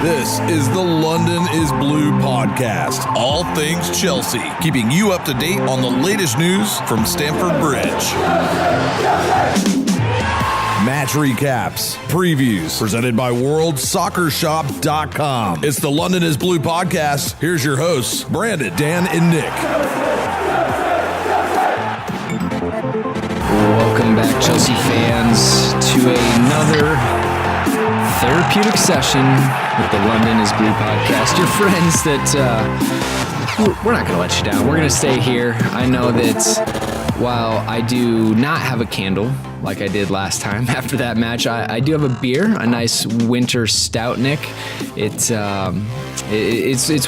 This is the London is Blue podcast. All things Chelsea, keeping you up to date on the latest news from Stamford Bridge. Match recaps, previews, presented by WorldSoccerShop.com. It's the London is Blue podcast. Here's your hosts, Brandon, Dan, and Nick. Welcome back, Chelsea fans, to another therapeutic session with the London is Blue podcast. Your friends that we're not going to let you down. We're going to stay here. I know that while I do not have a candle like I did last time after that match, I do have a beer, a nice winter stout, Nick. It's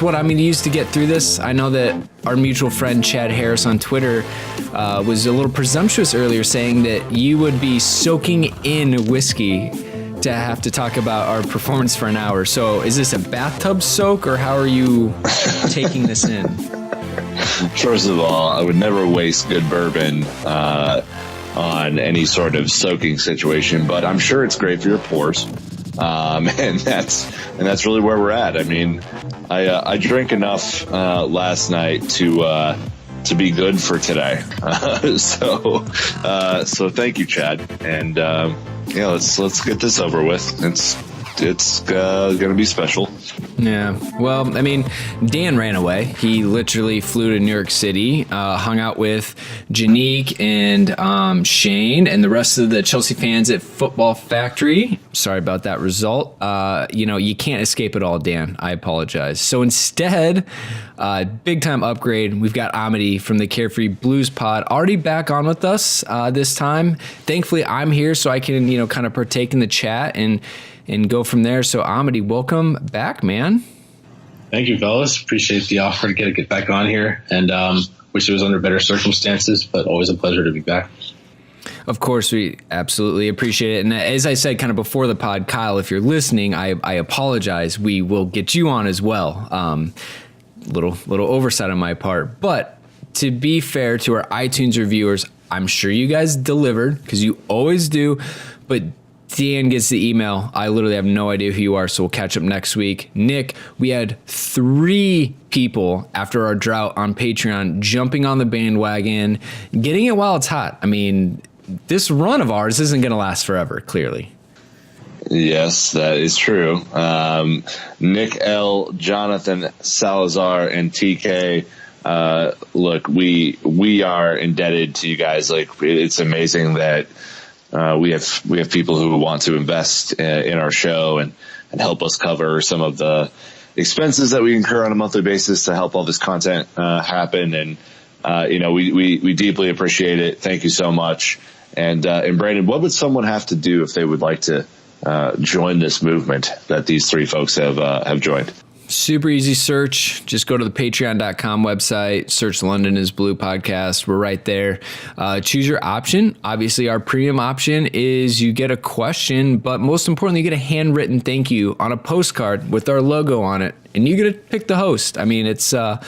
what I'm going to use to get through this. I know that our mutual friend Chad Harris on Twitter was a little presumptuous earlier, saying that you would be soaking in whiskey to have to talk about our performance for an hour. So is this a bathtub soak, or how are you taking this in? First of all, I would never waste good bourbon on any sort of soaking situation, but I'm sure it's great for your pores. And that's really where we're at. I mean, I drank enough last night to be good for today. So thank you, Chad. And let's get this over with. It's going to be special. Yeah. Well, I mean, Dan ran away. He literally flew to New York City, hung out with Janique and Shane and the rest of the Chelsea fans at Football Factory. Sorry about that result. You can't escape it all, Dan. I apologize. So instead, big time upgrade. We've got Amity from the Carefree Blues Pod already back on with us this time. Thankfully, I'm here so I can, kind of partake in the chat and go from there. So Amity, welcome back, man. Thank you, fellas. Appreciate the offer to get back on here, and wish it was under better circumstances, but always a pleasure to be back. Of course, we absolutely appreciate it. And as I said kind of before the pod, Kyle, if you're listening, I apologize. We will get you on as well. Little oversight on my part. But to be fair to our iTunes reviewers, I'm sure you guys delivered, because you always do. But Dan gets the email. I literally have no idea who you are, so we'll catch up next week. Nick, we had 3 people after our drought on Patreon jumping on the bandwagon, getting it while it's hot. I mean, this run of ours isn't going to last forever, clearly. Yes, that is true. Nick L., Jonathan Salazar, and TK. Look, we are indebted to you guys. Like, it's amazing that we have people who want to invest in our show and help us cover some of the expenses that we incur on a monthly basis to help all this content happen. And we deeply appreciate it. Thank you so much. And Brandon, what would someone have to do if they would like to join this movement that these 3 folks have joined? Super easy search. Just go to the patreon.com website, search London is Blue podcast. We're right there. Choose your option. Obviously, our premium option is you get a question, but most importantly, you get a handwritten thank you on a postcard with our logo on it, and you get to pick the host. I mean, it's a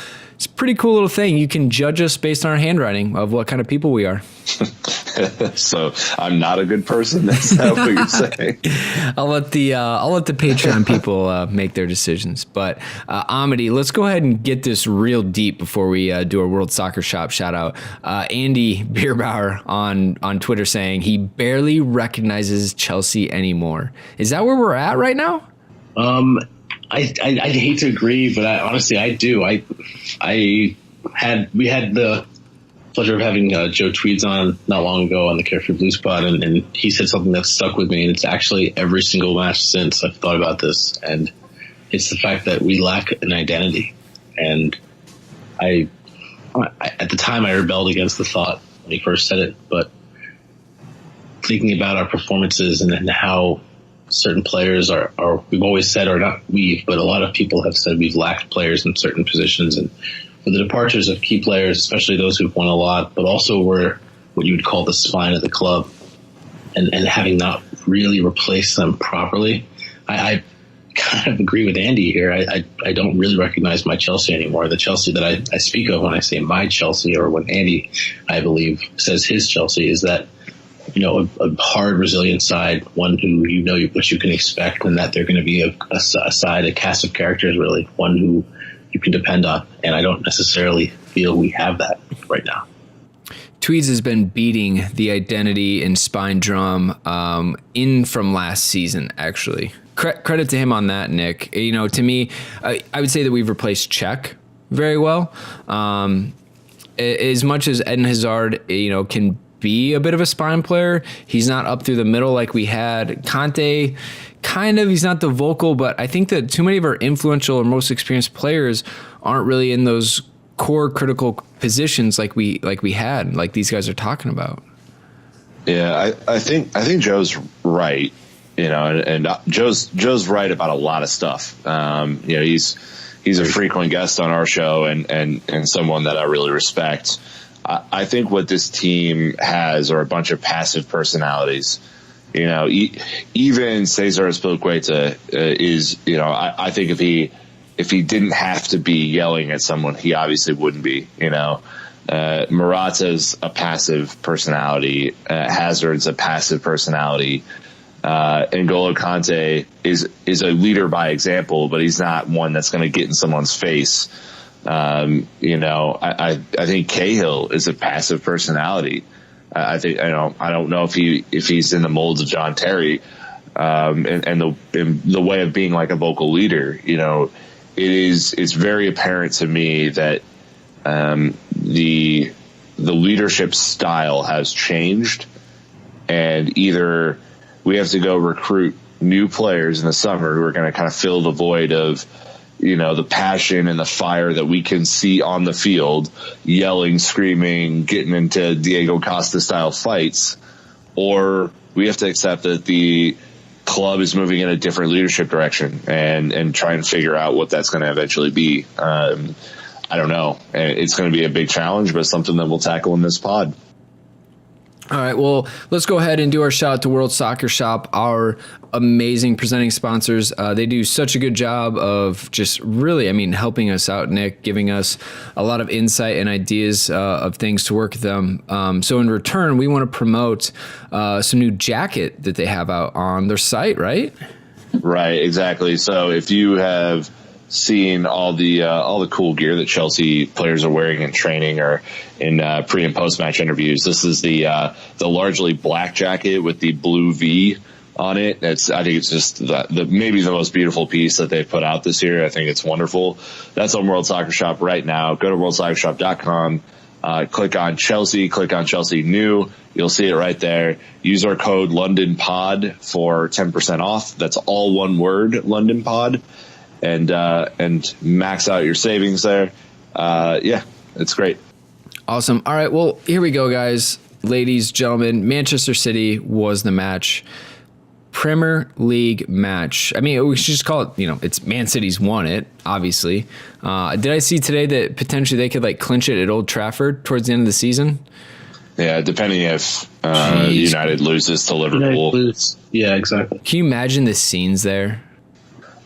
pretty cool little thing. You can judge us based on our handwriting of what kind of people we are. So I'm not a good person. That's not what you're saying. I'll let the Patreon people make their decisions. But Amity, let's go ahead and get this real deep before we do our World Soccer Shop shout out. Andy Bierbauer on Twitter saying he barely recognizes Chelsea anymore. Is that where we're at right now? I'd hate to agree, but honestly, I do. We had the pleasure of having Joe Tweeds on not long ago on the Carefree Blues Pod, and he said something that stuck with me, and it's actually every single match since I've thought about this, and it's the fact that we lack an identity. And I at the time I rebelled against the thought when he first said it, but thinking about our performances and how certain players are we've always said, or not we, but a lot of people have said we've lacked players in certain positions, and for the departures of key players, especially those who've won a lot, but also were what you would call the spine of the club, and having not really replaced them properly, I kind of agree with Andy here. I don't really recognize my Chelsea anymore. The Chelsea that I speak of when I say my Chelsea, or when Andy, I believe, says his Chelsea, is that a hard, resilient side, one who what you can expect, and that they're going to be a cast of characters, really, one who you can depend on. And I don't necessarily feel we have that right now. Tweeds has been beating the identity and spine drum in from last season, actually. Credit to him on that, Nick. To me, I would say that we've replaced Czech very well. As much as Eden Hazard, can be a bit of a spine player, he's not up through the middle like we had. Conte, kind of, he's not the vocal, but I think that too many of our influential or most experienced players aren't really in those core critical positions like we had, like these guys are talking about. Yeah, I think Joe's right. And Joe's right about a lot of stuff. He's a frequent guest on our show and someone that I really respect. I think what this team has are a bunch of passive personalities. Even Cesar Azpilicueta is, I think if he didn't have to be yelling at someone, he obviously wouldn't be. Morata's a passive personality. Hazard's a passive personality. N'Golo Kante is a leader by example, but he's not one that's going to get in someone's face. I think Cahill is a passive personality. I don't know if he's in the molds of John Terry, and the way of being like a vocal leader. It's very apparent to me that the leadership style has changed, and either we have to go recruit new players in the summer who are going to kind of fill the void of, the passion and the fire that we can see on the field, yelling, screaming, getting into Diego Costa style fights, or we have to accept that the club is moving in a different leadership direction and try and figure out what that's going to eventually be. I don't know. It's going to be a big challenge, but something that we'll tackle in this pod. All right, well, let's go ahead and do our shout out to World Soccer Shop, our amazing presenting sponsors. They do such a good job of just really, helping us out, Nick, giving us a lot of insight and ideas of things to work with them. So in return, we want to promote some new jacket that they have out on their site, right? Right, exactly. So if you have seen all the cool gear that Chelsea players are wearing in training or in pre and post match interviews, this is the largely black jacket with the blue V on it. I think it's just the maybe the most beautiful piece that they've put out this year. I think it's wonderful. That's on World Soccer Shop right now. Go to worldsoccershop.com. Click on Chelsea New. You'll see it right there. Use our code LondonPod for 10% off. That's all one word, London Pod. And max out your savings there. It's great. Awesome. All right, well, here we go, guys. Ladies, gentlemen, Manchester City was the match. Premier League match. We should just call it, it's Man City's won it, obviously. Did I see today that potentially they could clinch it at Old Trafford towards the end of the season? Yeah, depending if United loses to Liverpool. Yeah, exactly. Can you imagine the scenes there?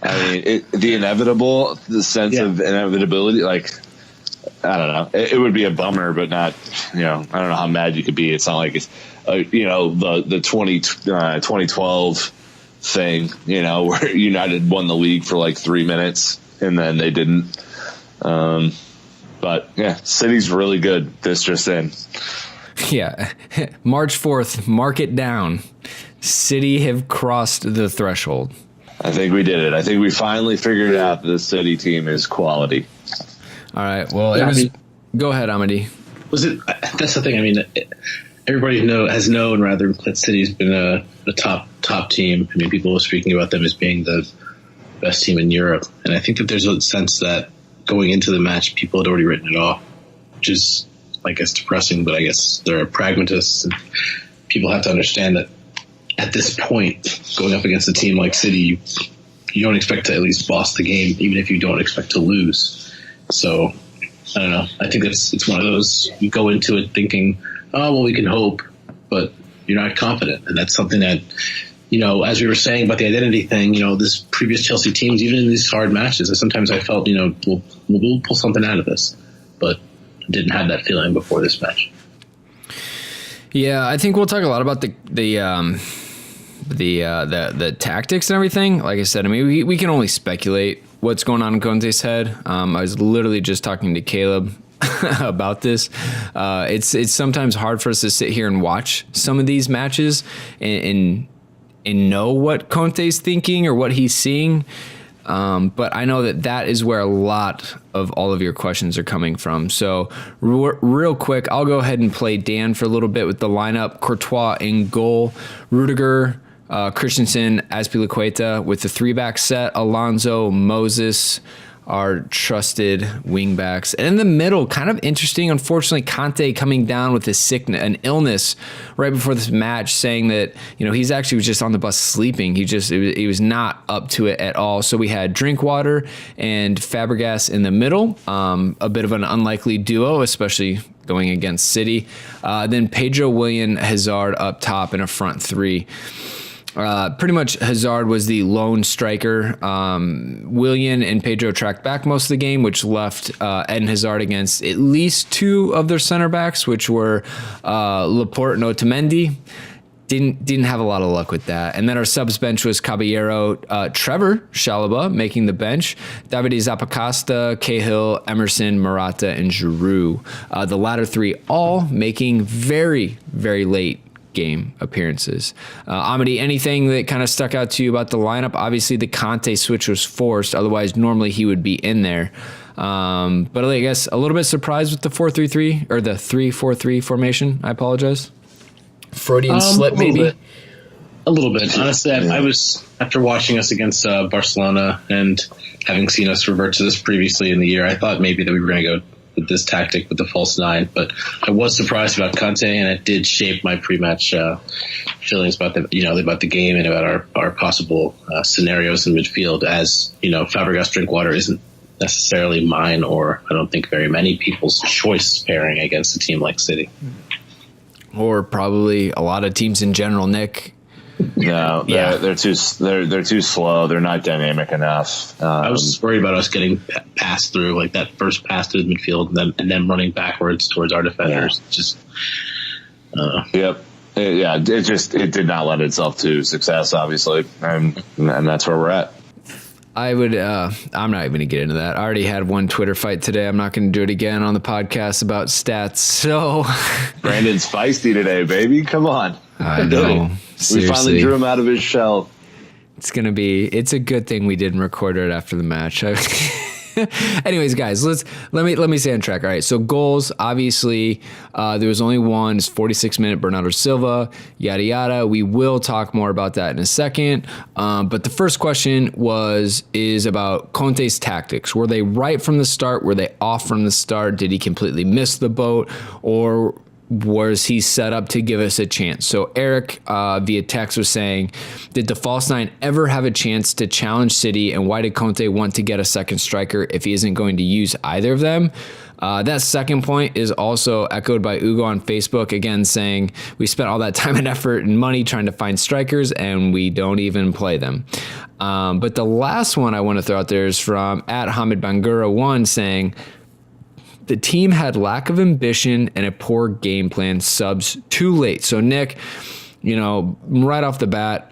The inevitable, the sense of inevitability, I don't know. It would be a bummer, but not, I don't know how mad you could be. It's not like it's, the 2012 thing, where United won the league for 3 minutes and then they didn't. But yeah, City's really good. This just in. Yeah. March 4th, mark it down. City have crossed the threshold. I think we did it. I think we finally figured out the City team is quality. All right. Well, go ahead, Amity. That's the thing. Everybody has known that City's been a top team. People were speaking about them as being the best team in Europe, and I think that there's a sense that going into the match, people had already written it off, which is, I guess, depressing. But I guess there are pragmatists, and people have to understand that at this point, going up against a team like City, you don't expect to at least boss the game, even if you don't expect to lose. So, I don't know. I think it's one of those, you go into it thinking, oh, well, we can hope, but you're not confident. And that's something that, as we were saying about the identity thing, this previous Chelsea teams, even in these hard matches, sometimes I felt, we'll pull something out of this. But I didn't have that feeling before this match. Yeah, I think we'll talk a lot about the tactics and everything. Like I said, I mean, we can only speculate what's going on in Conte's head. I was literally just talking to Caleb about this. It's sometimes hard for us to sit here and watch some of these matches and know what Conte's thinking or what he's seeing. But I know that is where a lot of all of your questions are coming from. So real quick, I'll go ahead and play Dan for a little bit with the lineup. Courtois in goal, Rudiger, Christensen, Azpilicueta with the 3-back set, Alonso, Moses, our trusted wingbacks. And in the middle, kind of interesting, unfortunately, Conte coming down with an illness right before this match, saying that, he's actually just on the bus sleeping. He was not up to it at all. So we had Drinkwater and Fabregas in the middle, a bit of an unlikely duo, especially going against City. Then Pedro, Willian, Hazard up top in a front three. Pretty much Hazard was the lone striker. Willian and Pedro tracked back most of the game, which left Eden Hazard against at least two of their center backs, which were Laporte and Otamendi. Didn't have a lot of luck with that. And then our subs bench was Caballero, Trevor Chalobah making the bench, Davide Zappacosta, Cahill, Emerson, Morata, and Giroud. The latter three all making very, very late game appearances. Amity, anything that kind of stuck out to you about the lineup? Obviously, the Conte switch was forced. Otherwise, normally he would be in there. But I guess a little bit surprised with the 4-3-3 or the 3-4-3 formation. I apologize. Freudian slip, maybe? A little bit. Honestly, I was, after watching us against Barcelona and having seen us revert to this previously in the year, I thought maybe that we were going to go with this tactic with the false nine, but I was surprised about Conte, and it did shape my pre-match feelings about the game and about our possible scenarios in midfield. As Fabregas Drinkwater isn't necessarily mine, or I don't think very many people's choice pairing against a team like City, or probably a lot of teams in general. Nick. No, they're too slow. They're not dynamic enough. I was worried about us getting passed through, like that first pass through the midfield, and then running backwards towards our defenders. Yep. It did not lend itself to success, obviously, and that's where we're at. I'm not even going to get into that. I already had one Twitter fight today. I'm not going to do it again on the podcast about stats. So Brandon's feisty today, baby. Come on. I know. We finally drew him out of his shell. It's a good thing we didn't record it after the match. Anyways, guys, let me stay on track. All right, so goals, obviously, there was only one. It's 46-minute Bernardo Silva, yada yada. We will talk more about that in a second. But the first question is about Conte's tactics. Were they right from the start? Were they off from the start? Did he completely miss the boat, or was he set up to give us a chance? So Eric via text was saying, did the false nine ever have a chance to challenge City, and why did Conte want to get a second striker if he isn't going to use either of them? That second point is also echoed by Ugo on Facebook, again saying we spent all that time and effort and money trying to find strikers and we don't even play them. But the last one I want to throw out there is from @Hamid Bangura 1 saying, the team had lack of ambition and a poor game plan, subs too late. So Nick, right off the bat,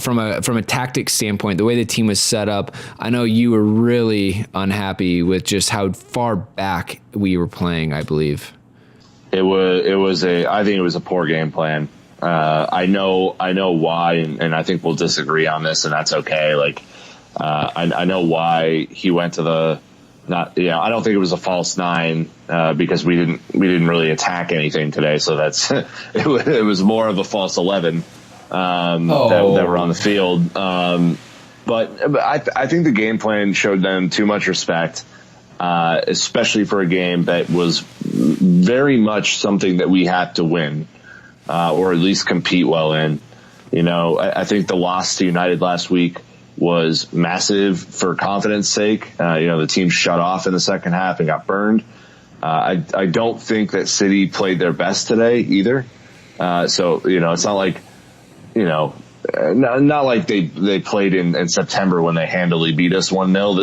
from a tactics standpoint, the way the team was set up, I know you were really unhappy with just how far back we were playing, I believe. I think it was a poor game plan. I know why, and I think we'll disagree on this, and that's okay. I know why he went to I don't think it was a false nine because we didn't really attack anything today. So that's it was more of a false 11 that were on the field. But I think the game plan showed them too much respect, especially for a game that was very much something that we had to win or at least compete well in. I think the loss to United last week was massive for confidence sake. The team shut off in the second half and got burned. I don't think that City played their best today either. So it's not like, not like they played in September when they handily beat us 1-0.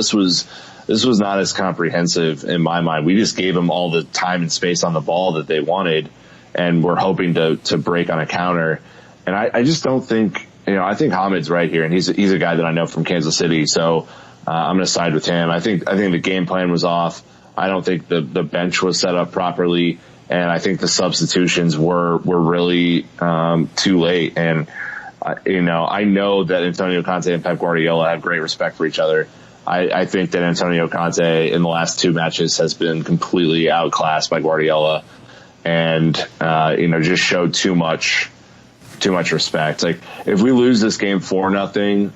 This was not as comprehensive in my mind. We just gave them all the time and space on the ball that they wanted. and we're hoping to break on a counter. And I just don't think, I think Hamid's right here, and he's a guy that I know from Kansas City, so I'm going to side with him. I think the game plan was off. I don't think the bench was set up properly, and I think the substitutions were really too late. And I know that Antonio Conte and Pep Guardiola have great respect for each other. I think that Antonio Conte in the last 2 matches has been completely outclassed by Guardiola, and just showed too much respect. Like, if we lose this game 4-0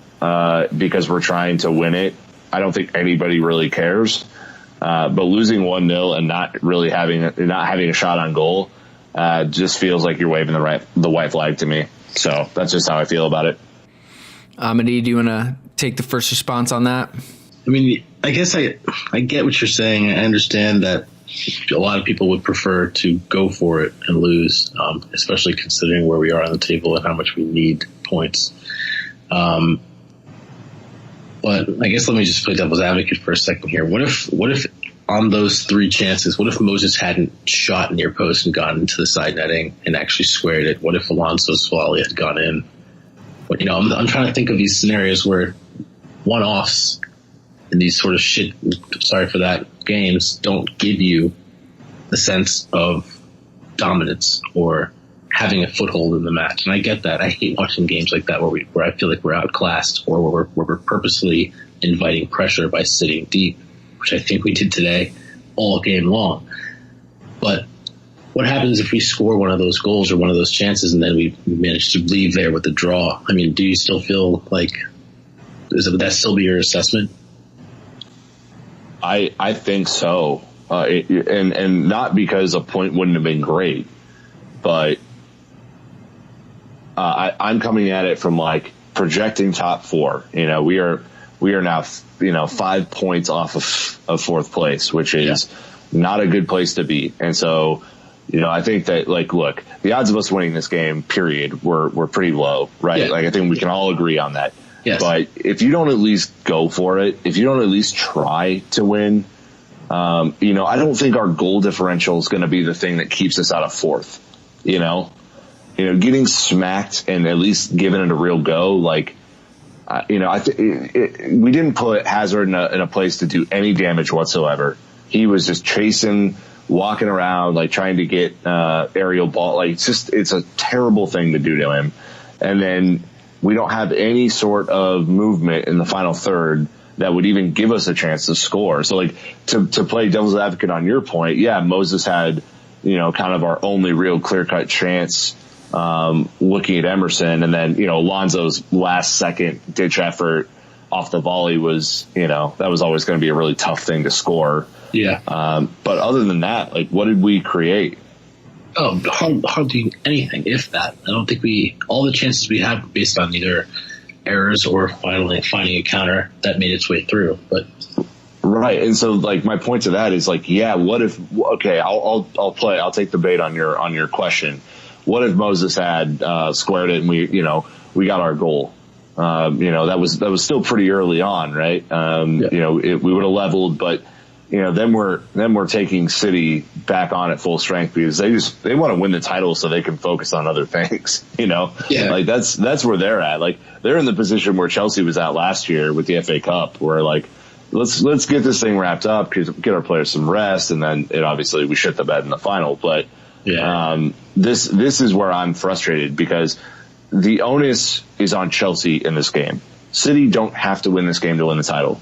because we're trying to win it, I don't think anybody really cares. But losing 1-0 and not having a shot on goal just feels like you're waving the white flag to me. So that's just how I feel about it. Amity, do you want to take the first response on that? I mean, I guess I get what you're saying. I understand that a lot of people would prefer to go for it and lose, especially considering where we are on the table and how much we need points. But I guess let me just play devil's advocate for a second here. What if on those 3 chances, what if Moses hadn't shot near post and gone into the side netting and actually squared it? What if Alonso Solali had gone in? But, I'm trying to think of these scenarios where one-offs in these sort of sorry for that, games don't give you the sense of dominance or having a foothold in the match. And I get that. I hate watching games like that where I feel like we're outclassed or where we're purposely inviting pressure by sitting deep, which I think we did today all game long. But what happens if we score one of those goals or one of those chances and then we manage to leave there with a draw? I mean, do you still feel like would that still be your assessment? I think so. And not because a point wouldn't have been great, but I'm coming at it from like projecting top 4. We are now 5 points off of 4th place, which is not a good place to be. And so, I think that, like, look, the odds of us winning this game, period, were pretty low, right? Yeah. Like, I think we can all agree on that. Yes. But if you don't at least go for it, if you don't at least try to win, I don't think our goal differential is going to be the thing that keeps us out of 4th. Getting smacked and at least giving it a real go, like, we didn't put Hazard in a place to do any damage whatsoever. He was just chasing, walking around, like trying to get aerial ball. Like, it's a terrible thing to do to him. And then we don't have any sort of movement in the final third that would even give us a chance to score. So, like, to play devil's advocate on your point, yeah, Moses had, kind of our only real clear-cut chance looking at Emerson. And then, Alonso's last second ditch effort off the volley was, that was always going to be a really tough thing to score. Yeah. But other than that, like, what did we create? Oh, hardly anything, if that. I don't think all the chances we had were based on either errors or finally finding a counter that made its way through. But right. And so, like, my point to that is, like, yeah, what if, okay, I'll take the bait on your question. What if Moses had squared it and we got our goal? That was still pretty early on, right? We would have leveled, but then we're taking City back on at full strength because they want to win the title so they can focus on other things. Yeah. Like that's where they're at. Like, they're in the position where Chelsea was at last year with the FA Cup, where, like, let's get this thing wrapped up, get our players some rest, and then obviously we shit the bed in the final. But this is where I'm frustrated because the onus is on Chelsea in this game. City don't have to win this game to win the title.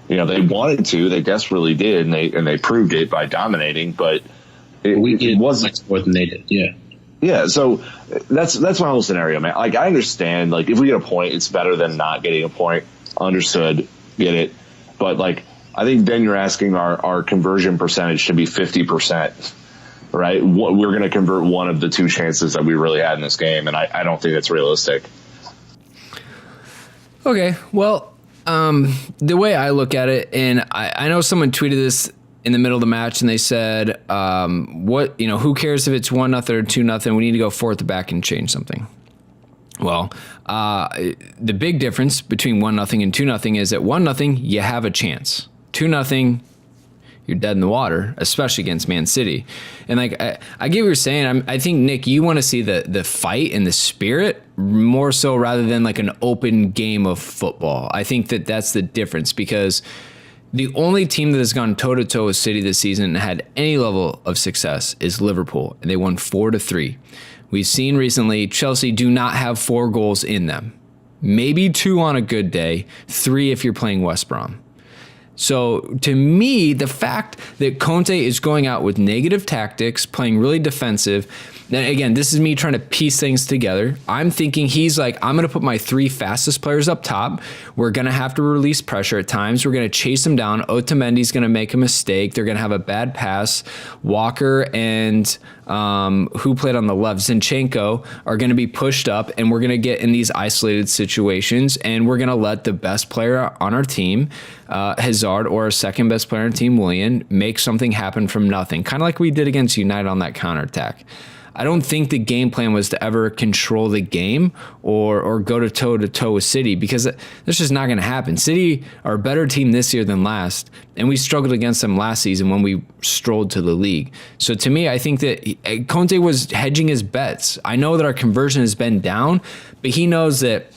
They wanted to, they desperately did, and they proved it by dominating, but it wasn't much more than they did. Yeah. Yeah. So that's my whole scenario, man. Like, I understand, like, if we get a point, it's better than not getting a point. Understood. Get it. But, like, I think then you're asking our conversion percentage to be 50%, right? We're going to convert one of the 2 chances that we really had in this game. And I don't think that's realistic. Okay. Well, the way I look at it, and I know someone tweeted this in the middle of the match, and they said, who cares if it's 1-0 or 2-0? We need to go forth back and change something. Well, the big difference between 1-0 and 2-0 is at 1-0, you have a chance. 2-0, you're dead in the water, especially against Man City. And like I get what you're saying. I think, Nick, you want to see the fight and the spirit more so rather than like an open game of football. I think that's the difference, because the only team that has gone toe-to-toe with City this season and had any level of success is Liverpool, and they won 4-3. We've seen recently Chelsea do not have 4 goals in them. Maybe 2 on a good day, 3 if you're playing West Brom. So to me, the fact that Conte is going out with negative tactics, playing really defensive, and again, this is me trying to piece things together. I'm thinking he's like, I'm going to put my 3 fastest players up top. We're going to have to release pressure at times. We're going to chase them down. Otamendi's going to make a mistake. They're going to have a bad pass. Walker and who played on the left, Zinchenko, are going to be pushed up, and we're going to get in these isolated situations, and we're going to let the best player on our team, Hazard, or our second best player on team, Willian, make something happen from nothing, kind of like we did against United on that counterattack. I don't think the game plan was to ever control the game or go to toe with City, because that's just not going to happen. City are a better team this year than last, and we struggled against them last season when we strolled to the league. So to me, I think that Conte was hedging his bets. I know that our conversion has been down, but he knows that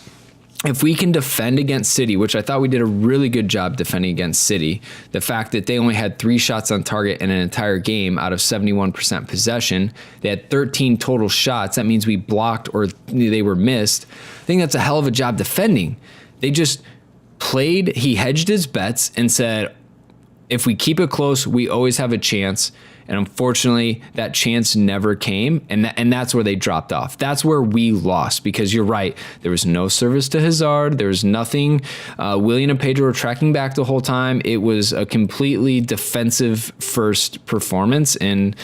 if we can defend against City, which I thought we did a really good job defending against City, the fact that they only had 3 shots on target in an entire game out of 71% possession, they had 13 total shots. That means we blocked or they were missed. I think that's a hell of a job defending. They just played, he hedged his bets and said, if we keep it close, we always have a chance. And unfortunately, that chance never came, and that's where they dropped off. That's where we lost, because you're right. There was no service to Hazard. There was nothing. Willian and Pedro were tracking back the whole time. It was a completely defensive first performance, and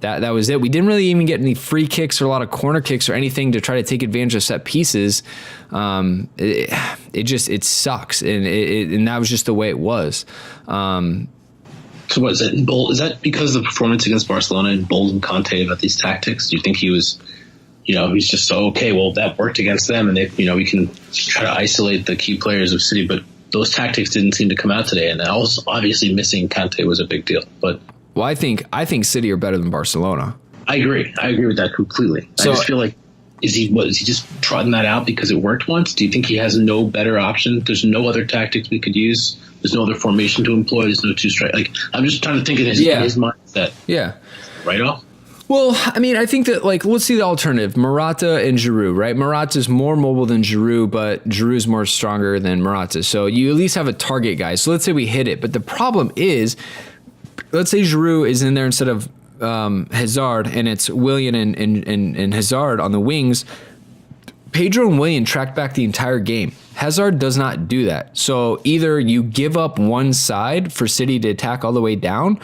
that was it. We didn't really even get any free kicks or a lot of corner kicks or anything to try to take advantage of set pieces. It sucks, and that was just the way it was. So what is that? Is that because of the performance against Barcelona emboldened Conte about these tactics? Do you think he was, he's just so, okay, well, that worked against them, and they, we can try to isolate the key players of City, but those tactics didn't seem to come out today, and also obviously missing Conte was a big deal. But well, I think City are better than Barcelona. I agree with that completely. So, I just feel like is he just trotting that out because it worked once? Do you think he has no better option? There's no other tactics we could use. There's no other formation to employ. There's no 2 strike. Like, I'm just trying to think of his mindset. Yeah. Right off. Well, I mean, I think that, like, let's see the alternative. Morata and Giroud, right? Morata's more mobile than Giroud, but Giroud's more stronger than Morata. So you at least have a target guy. So let's say we hit it. But the problem is, let's say Giroud is in there instead of Hazard, and it's Willian and Hazard on the wings. Pedro and Willian tracked back the entire game. Hazard does not do that. So either you give up one side for City to attack all the way down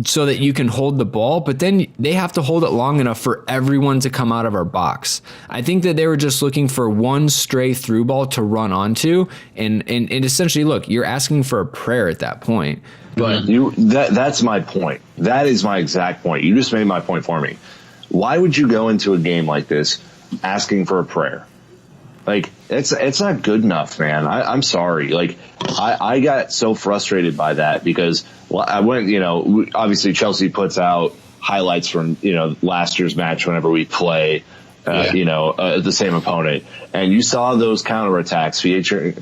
so that you can hold the ball, but then they have to hold it long enough for everyone to come out of our box. I think that they were just looking for one stray through ball to run onto, and essentially, look, you're asking for a prayer at that point. But that's my point. That is my exact point. You just made my point for me. Why would you go into a game like this asking for a prayer? Like, it's not good enough, man. I'm sorry. Like, I got so frustrated by that because I went, obviously Chelsea puts out highlights from, last year's match whenever we play, the same opponent. And you saw those counterattacks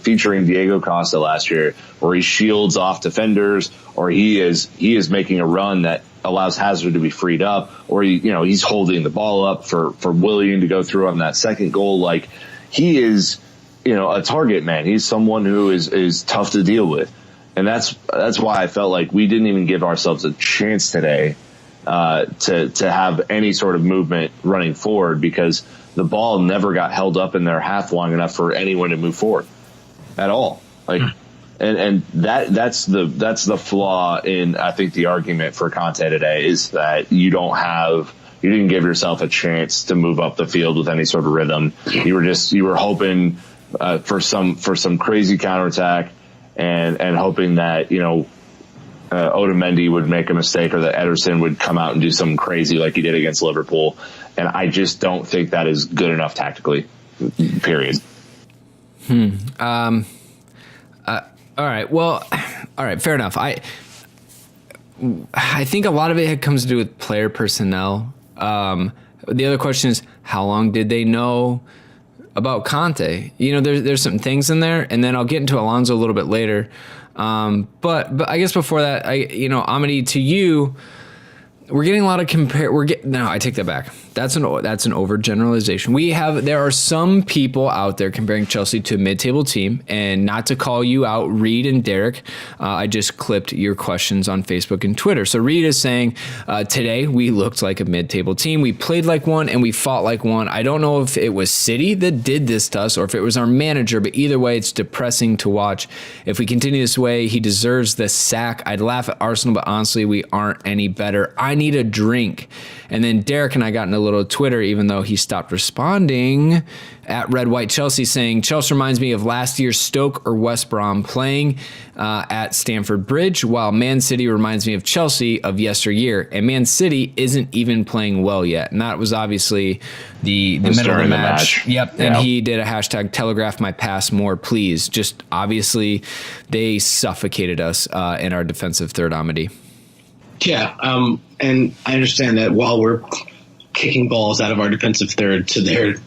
featuring Diego Costa last year, where he shields off defenders, or he is making a run that allows Hazard to be freed up, or he's holding the ball up for Willian to go through on that second goal. Like, he is, a target man. He's someone who is tough to deal with. And that's why I felt like we didn't even give ourselves a chance today to have any sort of movement running forward, because the ball never got held up in their half long enough for anyone to move forward at all. Like, and that's the flaw in, I think, the argument for Conte today, is that you didn't give yourself a chance to move up the field with any sort of rhythm. You were hoping for some crazy counterattack and hoping that Otamendi would make a mistake, or that Ederson would come out and do something crazy like he did against Liverpool. And I just don't think that is good enough tactically, period. All right. Well, all right. Fair enough. I think a lot of it comes to do with player personnel. The other question is, how long did they know about Conte? There's some things in there, and then I'll get into Alonso a little bit later. But I guess before that, Amity, to you, we're getting a lot of No, I take that back. That's an overgeneralization. There are some people out there comparing Chelsea to a mid-table team, and not to call you out, Reed and Derek, I just clipped your questions on Facebook and Twitter. So Reed is saying, today we looked like a mid-table team. We played like one and we fought like one. I don't know if it was City that did this to us or if it was our manager, but either way, it's depressing to watch. If we continue this way, he deserves the sack. I'd laugh at Arsenal, but honestly, we aren't any better. I need a drink. And then Derek and I got in a little Twitter, even though he stopped responding, at Red White Chelsea, saying, Chelsea reminds me of last year's Stoke or West Brom playing at Stamford Bridge, while Man City reminds me of Chelsea of yesteryear. And Man City isn't even playing well yet. And that was obviously the middle of the match. Yep. Yeah. And he did a hashtag telegraph my pass more, please. Just obviously they suffocated us in our defensive third, Amity. Yeah, and I understand that while we're kicking balls out of our defensive third to the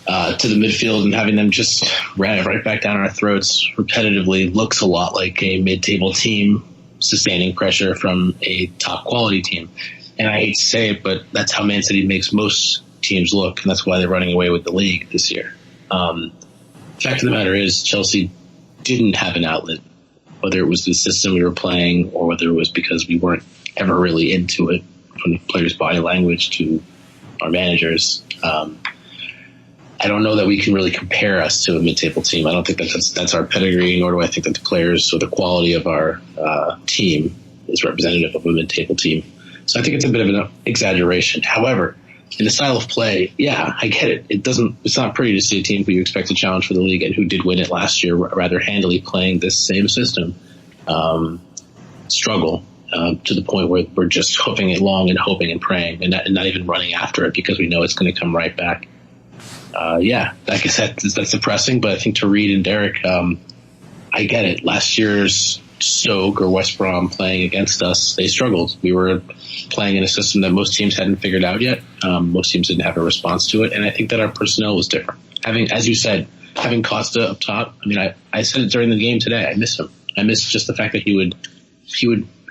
midfield and having them just right back down our throats repetitively looks a lot like a mid-table team sustaining pressure from a top quality team. And I hate to say it, but that's how Man City makes most teams look, and that's why they're running away with the league this year. The fact of the matter is Chelsea didn't have an outlet, whether it was the system we were playing or whether it was because we weren't ever really into it, from the players' body language to our managers. I don't know that we can really compare us to a mid-table team. I don't think that's our pedigree, nor do I think that the players or the quality of our team is representative of a mid-table team. So I think it's a bit of an exaggeration. However, in the style of play, yeah, I get it. It's not pretty to see a team who you expect to challenge for the league and who did win it last year rather handily playing this same system struggle to the point where we're just hoping it long and hoping and praying and not even running after it because we know it's going to come right back. Yeah, like I said, that's depressing, but I think to Reed and Derek, I get it. Last year's Stoke or West Brom playing against us, they struggled. We were playing in a system that most teams hadn't figured out yet. Most teams didn't have a response to it, and I think that our personnel was different. As you said, having Costa up top, I mean, I said it during the game today, I miss him. I miss just the fact that he would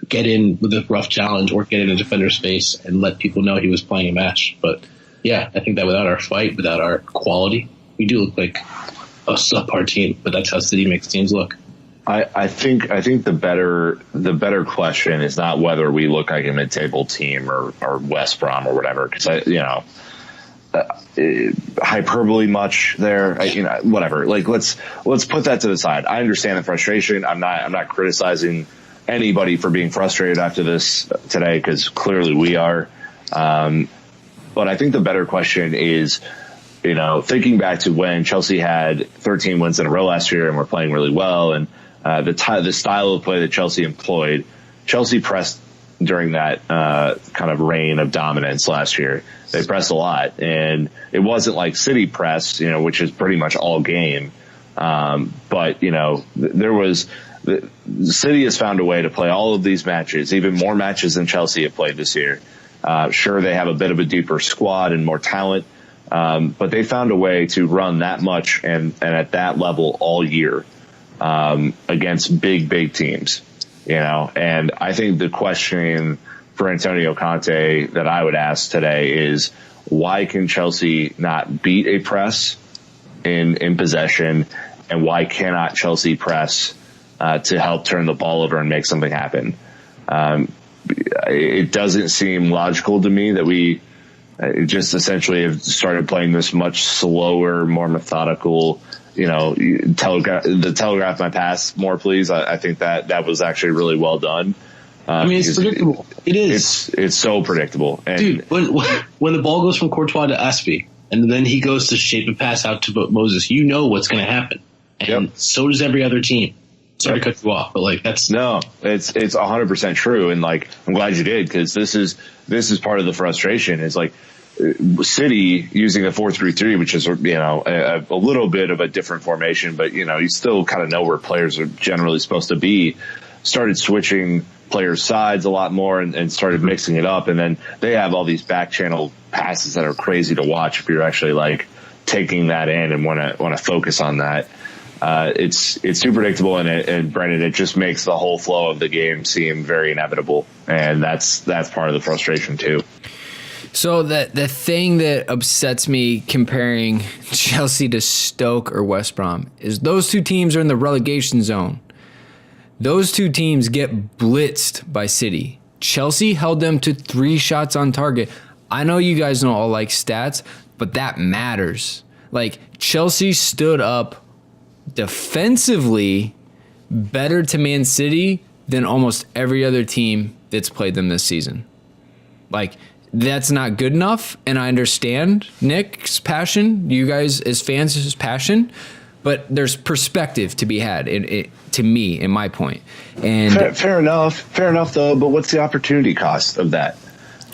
get in with a rough challenge or get in a defender's space and let people know he was playing a match. But yeah, I think that without our fight, without our quality, we do look like a subpar team, but that's how City makes teams look. I think the better question is not whether we look like a mid-table team or West Brom or whatever, because hyperbole much there, whatever. Like let's put that to the side. I understand the frustration. I'm not criticizing anybody for being frustrated after this today, because clearly we are. But I think the better question is, thinking back to when Chelsea had 13 wins in a row last year and we're playing really well, and the style of play that Chelsea employed, Chelsea pressed during that kind of reign of dominance last year. They pressed a lot, and it wasn't like City pressed, which is pretty much all game. But there was. The City has found a way to play all of these matches, even more matches than Chelsea have played this year. Sure, they have a bit of a deeper squad and more talent, but they found a way to run that much and at that level all year against big teams. And I think the question for Antonio Conte that I would ask today is, why can Chelsea not beat a press in possession, and why cannot Chelsea press to help turn the ball over and make something happen? It doesn't seem logical to me that we just essentially have started playing this much slower, more methodical, telegraph my pass more, please. I think that was actually really well done. I mean, it's predictable. It is. It's so predictable. And dude, when the ball goes from Courtois to Aspie, and then he goes to shape a pass out to Moses, you know what's going to happen. And so does every other team. Sorry to cut you off, but it's 100% true. And I'm glad you did, because this is part of the frustration is City using a 4-3-3, which is, a little bit of a different formation, but you still kind of know where players are generally supposed to be, started switching players' sides a lot more and started mixing it up. And then they have all these back channel passes that are crazy to watch if you're actually like taking that in and want to focus on that. It's too predictable, and Brendan, it just makes the whole flow of the game seem very inevitable, and that's part of the frustration too. So the thing that upsets me comparing Chelsea to Stoke or West Brom is those two teams are in the relegation zone. Those two teams get blitzed by City. Chelsea held them to 3 shots on target. I know you guys don't all like stats, but that matters. Like, Chelsea stood up defensively better to Man City than almost every other team that's played them this season. Like, that's not good enough, and I understand Nick's passion, you guys as fans' passion, but there's perspective to be had to me, in my point. And fair enough though, but what's the opportunity cost of that?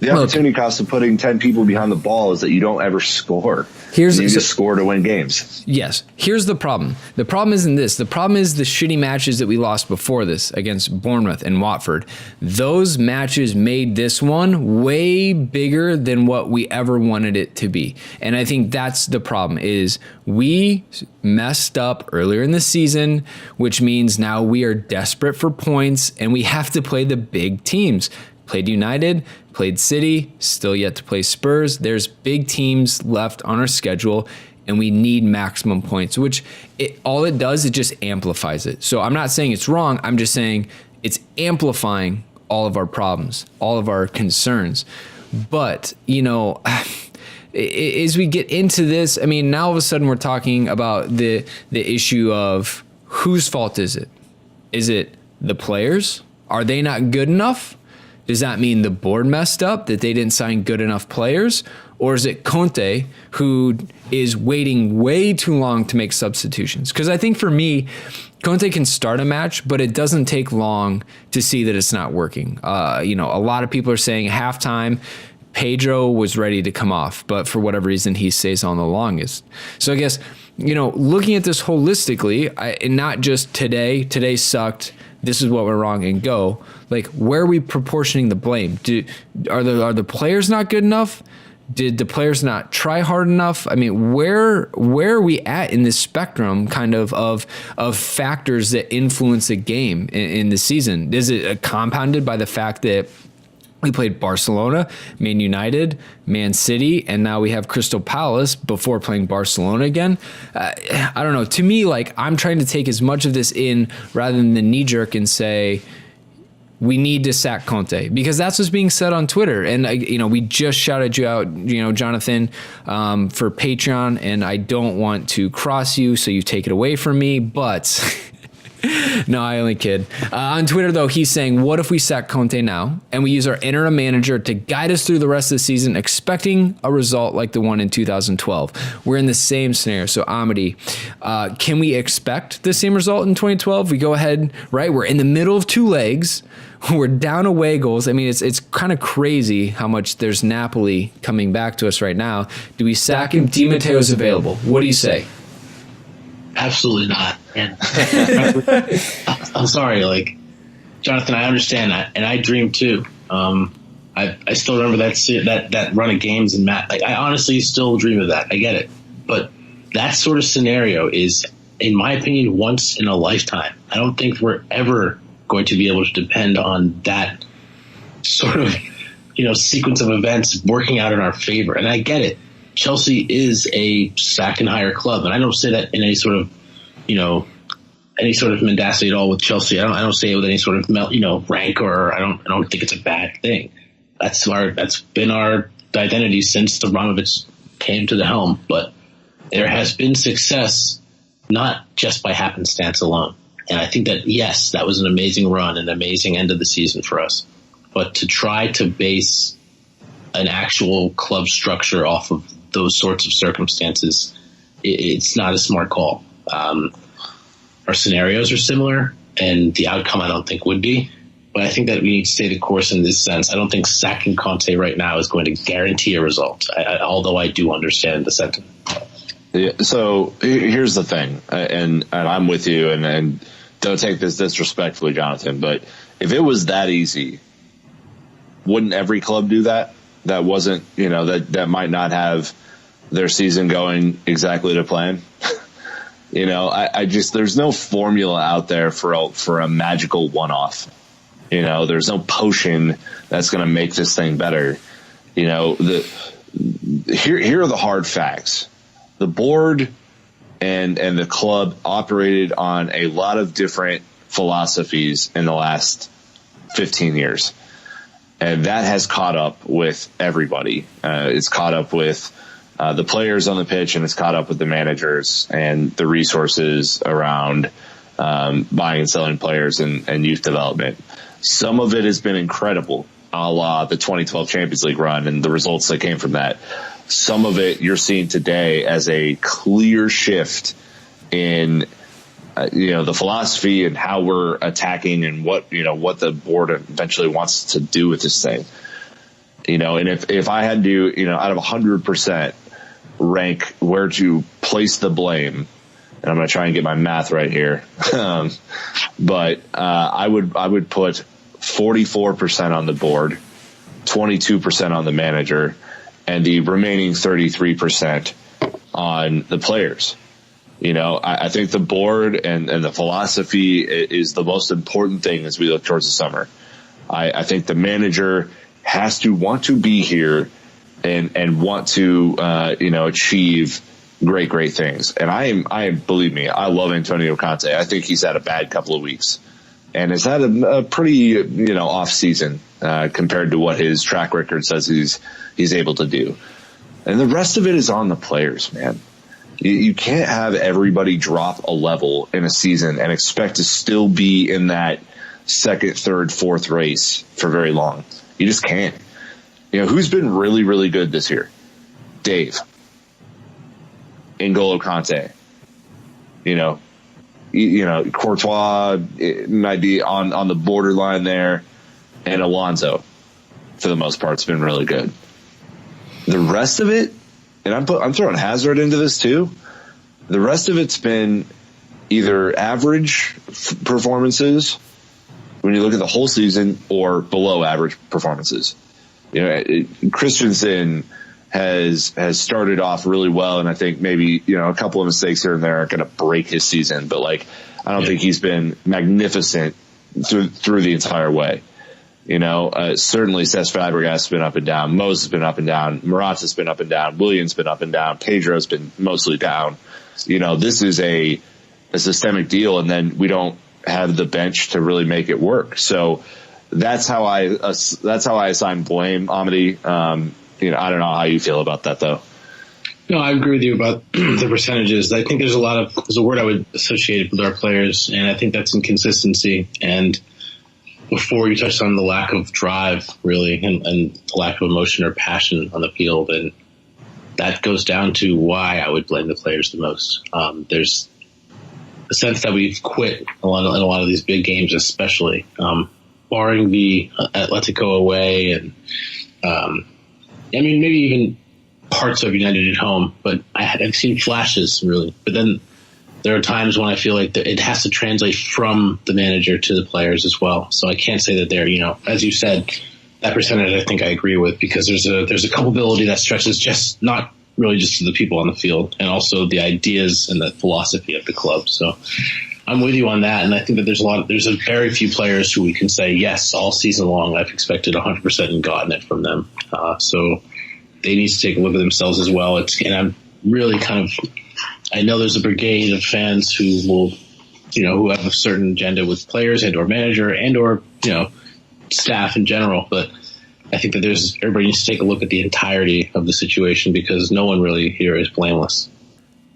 The opportunity cost of putting 10 people behind the ball is that you don't ever score. You just score to win games. Yes. Here's the problem. The problem isn't this. The problem is the shitty matches that we lost before this against Bournemouth and Watford. Those matches made this one way bigger than what we ever wanted it to be. And I think that's the problem is we messed up earlier in the season, which means now we are desperate for points and we have to play the big teams. Played United, played City, still yet to play Spurs. There's big teams left on our schedule, and we need maximum points, which all it does, it just amplifies it. So I'm not saying it's wrong. I'm just saying it's amplifying all of our problems, all of our concerns. But, you know, as we get into this, I mean, now all of a sudden we're talking about the issue of whose fault is it? Is it the players? Are they not good enough? Does that mean the board messed up, that they didn't sign good enough players? Or is it Conte who is waiting way too long to make substitutions? Because I think for me, Conte can start a match, but it doesn't take long to see that it's not working. You know, a lot of people are saying halftime, Pedro was ready to come off, but for whatever reason, he stays on the longest. So I guess, you know, looking at this holistically, and not just today sucked, this is what went wrong and go. Like, where are we proportioning the blame? Are the players not good enough? Did the players not try hard enough? I mean, where are we at in this spectrum kind of factors that influence a game in the season? Is it compounded by the fact that we played Barcelona, Man United, Man City, and now we have Crystal Palace before playing Barcelona again? I don't know. To me, like, I'm trying to take as much of this in rather than the knee-jerk and say, we need to sack Conte, because that's what's being said on Twitter. And, you know, we just shouted you out, you know, Jonathan, for Patreon, and I don't want to cross you, so you take it away from me, but... No, I only kid. On Twitter, though, he's saying, what if we sack Conte now and we use our interim manager to guide us through the rest of the season, expecting a result like the one in 2012? We're in the same scenario. So, Amity, can we expect the same result in 2012? We go ahead, right? We're in the middle of 2 legs. We're down away goals. I mean, it's kind of crazy how much there's Napoli coming back to us right now. Do we sack him? Di Matteo's available. What do you say? Absolutely not. And I'm sorry, like, Jonathan, I understand that, and I dream too. I still remember that run of games and like, I honestly still dream of that. I get it, but that sort of scenario is, in my opinion, once in a lifetime. I don't think we're ever going to be able to depend on that sort of, you know, sequence of events working out in our favor. And I get it. Chelsea is a sack and hire club, and I don't say that in any sort of, you know, any sort of mendacity at all with Chelsea. I don't say it with any sort of, you know, rancor. I don't think it's a bad thing. That's been our identity since Abramovich came to the helm. But there has been success, not just by happenstance alone. And I think that, yes, that was an amazing run, an amazing end of the season for us. But to try to base an actual club structure off of those sorts of circumstances, it's not a smart call. Our scenarios are similar, and the outcome I don't think would be. But I think that we need to stay the course in this sense. I don't think sacking Conte right now is going to guarantee a result, although I do understand the sentiment. Yeah, so here's the thing, and I'm with you, and don't take this disrespectfully, Jonathan, but if it was that easy, wouldn't every club do that? That wasn't, that might not have their season going exactly to plan. I just, there's no formula out there for a magical one-off. There's no potion that's going to make this thing better. Here are the hard facts. The board and the club operated on a lot of different philosophies in the last 15 years. And that has caught up with everybody. It's caught up with the players on the pitch, and it's caught up with the managers and the resources around buying and selling players and youth development. Some of it has been incredible, a la the 2012 Champions League run and the results that came from that. Some of it you're seeing today as a clear shift in the philosophy and how we're attacking and what the board eventually wants to do with this thing. And if I had to, out of 100% rank where to place the blame, and I'm going to try and get my math right here. But I would put 44% on the board, 22% on the manager, and the remaining 33% on the players. I think the board and the philosophy is the most important thing as we look towards the summer. I think the manager has to want to be here and want to, achieve great things. And I am, believe me, I love Antonio Conte. I think he's had a bad couple of weeks and has had a pretty, off season, compared to what his track record says he's able to do. And the rest of it is on the players, man. You can't have everybody drop a level in a season and expect to still be in that second, third, fourth race for very long. You just can't. Who's been really, really good this year? Dave. N'Golo Kante. Courtois might be on the borderline there, and Alonso, for the most part, has been really good. The rest of it, and I'm throwing Hazard into this too. The rest of it's been either average performances when you look at the whole season, or below average performances. Christensen has started off really well, and I think maybe a couple of mistakes here and there are going to break his season. But I don't think he's been magnificent through the entire way. Certainly Cesc Fabregas has been up and down. Mose has been up and down. Morata's been up and down. William's been up and down. Pedro's been mostly down. This is a systemic deal, and then we don't have the bench to really make it work. So that's how I assign blame, Amity. I don't know how you feel about that, though. No, I agree with you about the percentages. I think there's a word I would associate with our players, and I think that's inconsistency. And before you touched on the lack of drive, really, and the lack of emotion or passion on the field, and that goes down to why I would blame the players the most. There's a sense that we've quit in a lot of these big games, especially barring the Atletico away, and maybe even parts of United at home. But I've seen flashes, really. But then there are times when I feel like it has to translate from the manager to the players as well. So I can't say that they're, as you said, that percentage I think I agree with, because there's a culpability that stretches just not really just to the people on the field, and also the ideas and the philosophy of the club. So I'm with you on that, and I think that there's a very few players who we can say, yes, all season long I've expected 100% and gotten it from them. So they need to take a look at themselves as well. And I'm really I know there's a brigade of fans who will, who have a certain agenda with players and or manager and or, staff in general. But I think that everybody needs to take a look at the entirety of the situation, because no one really here is blameless.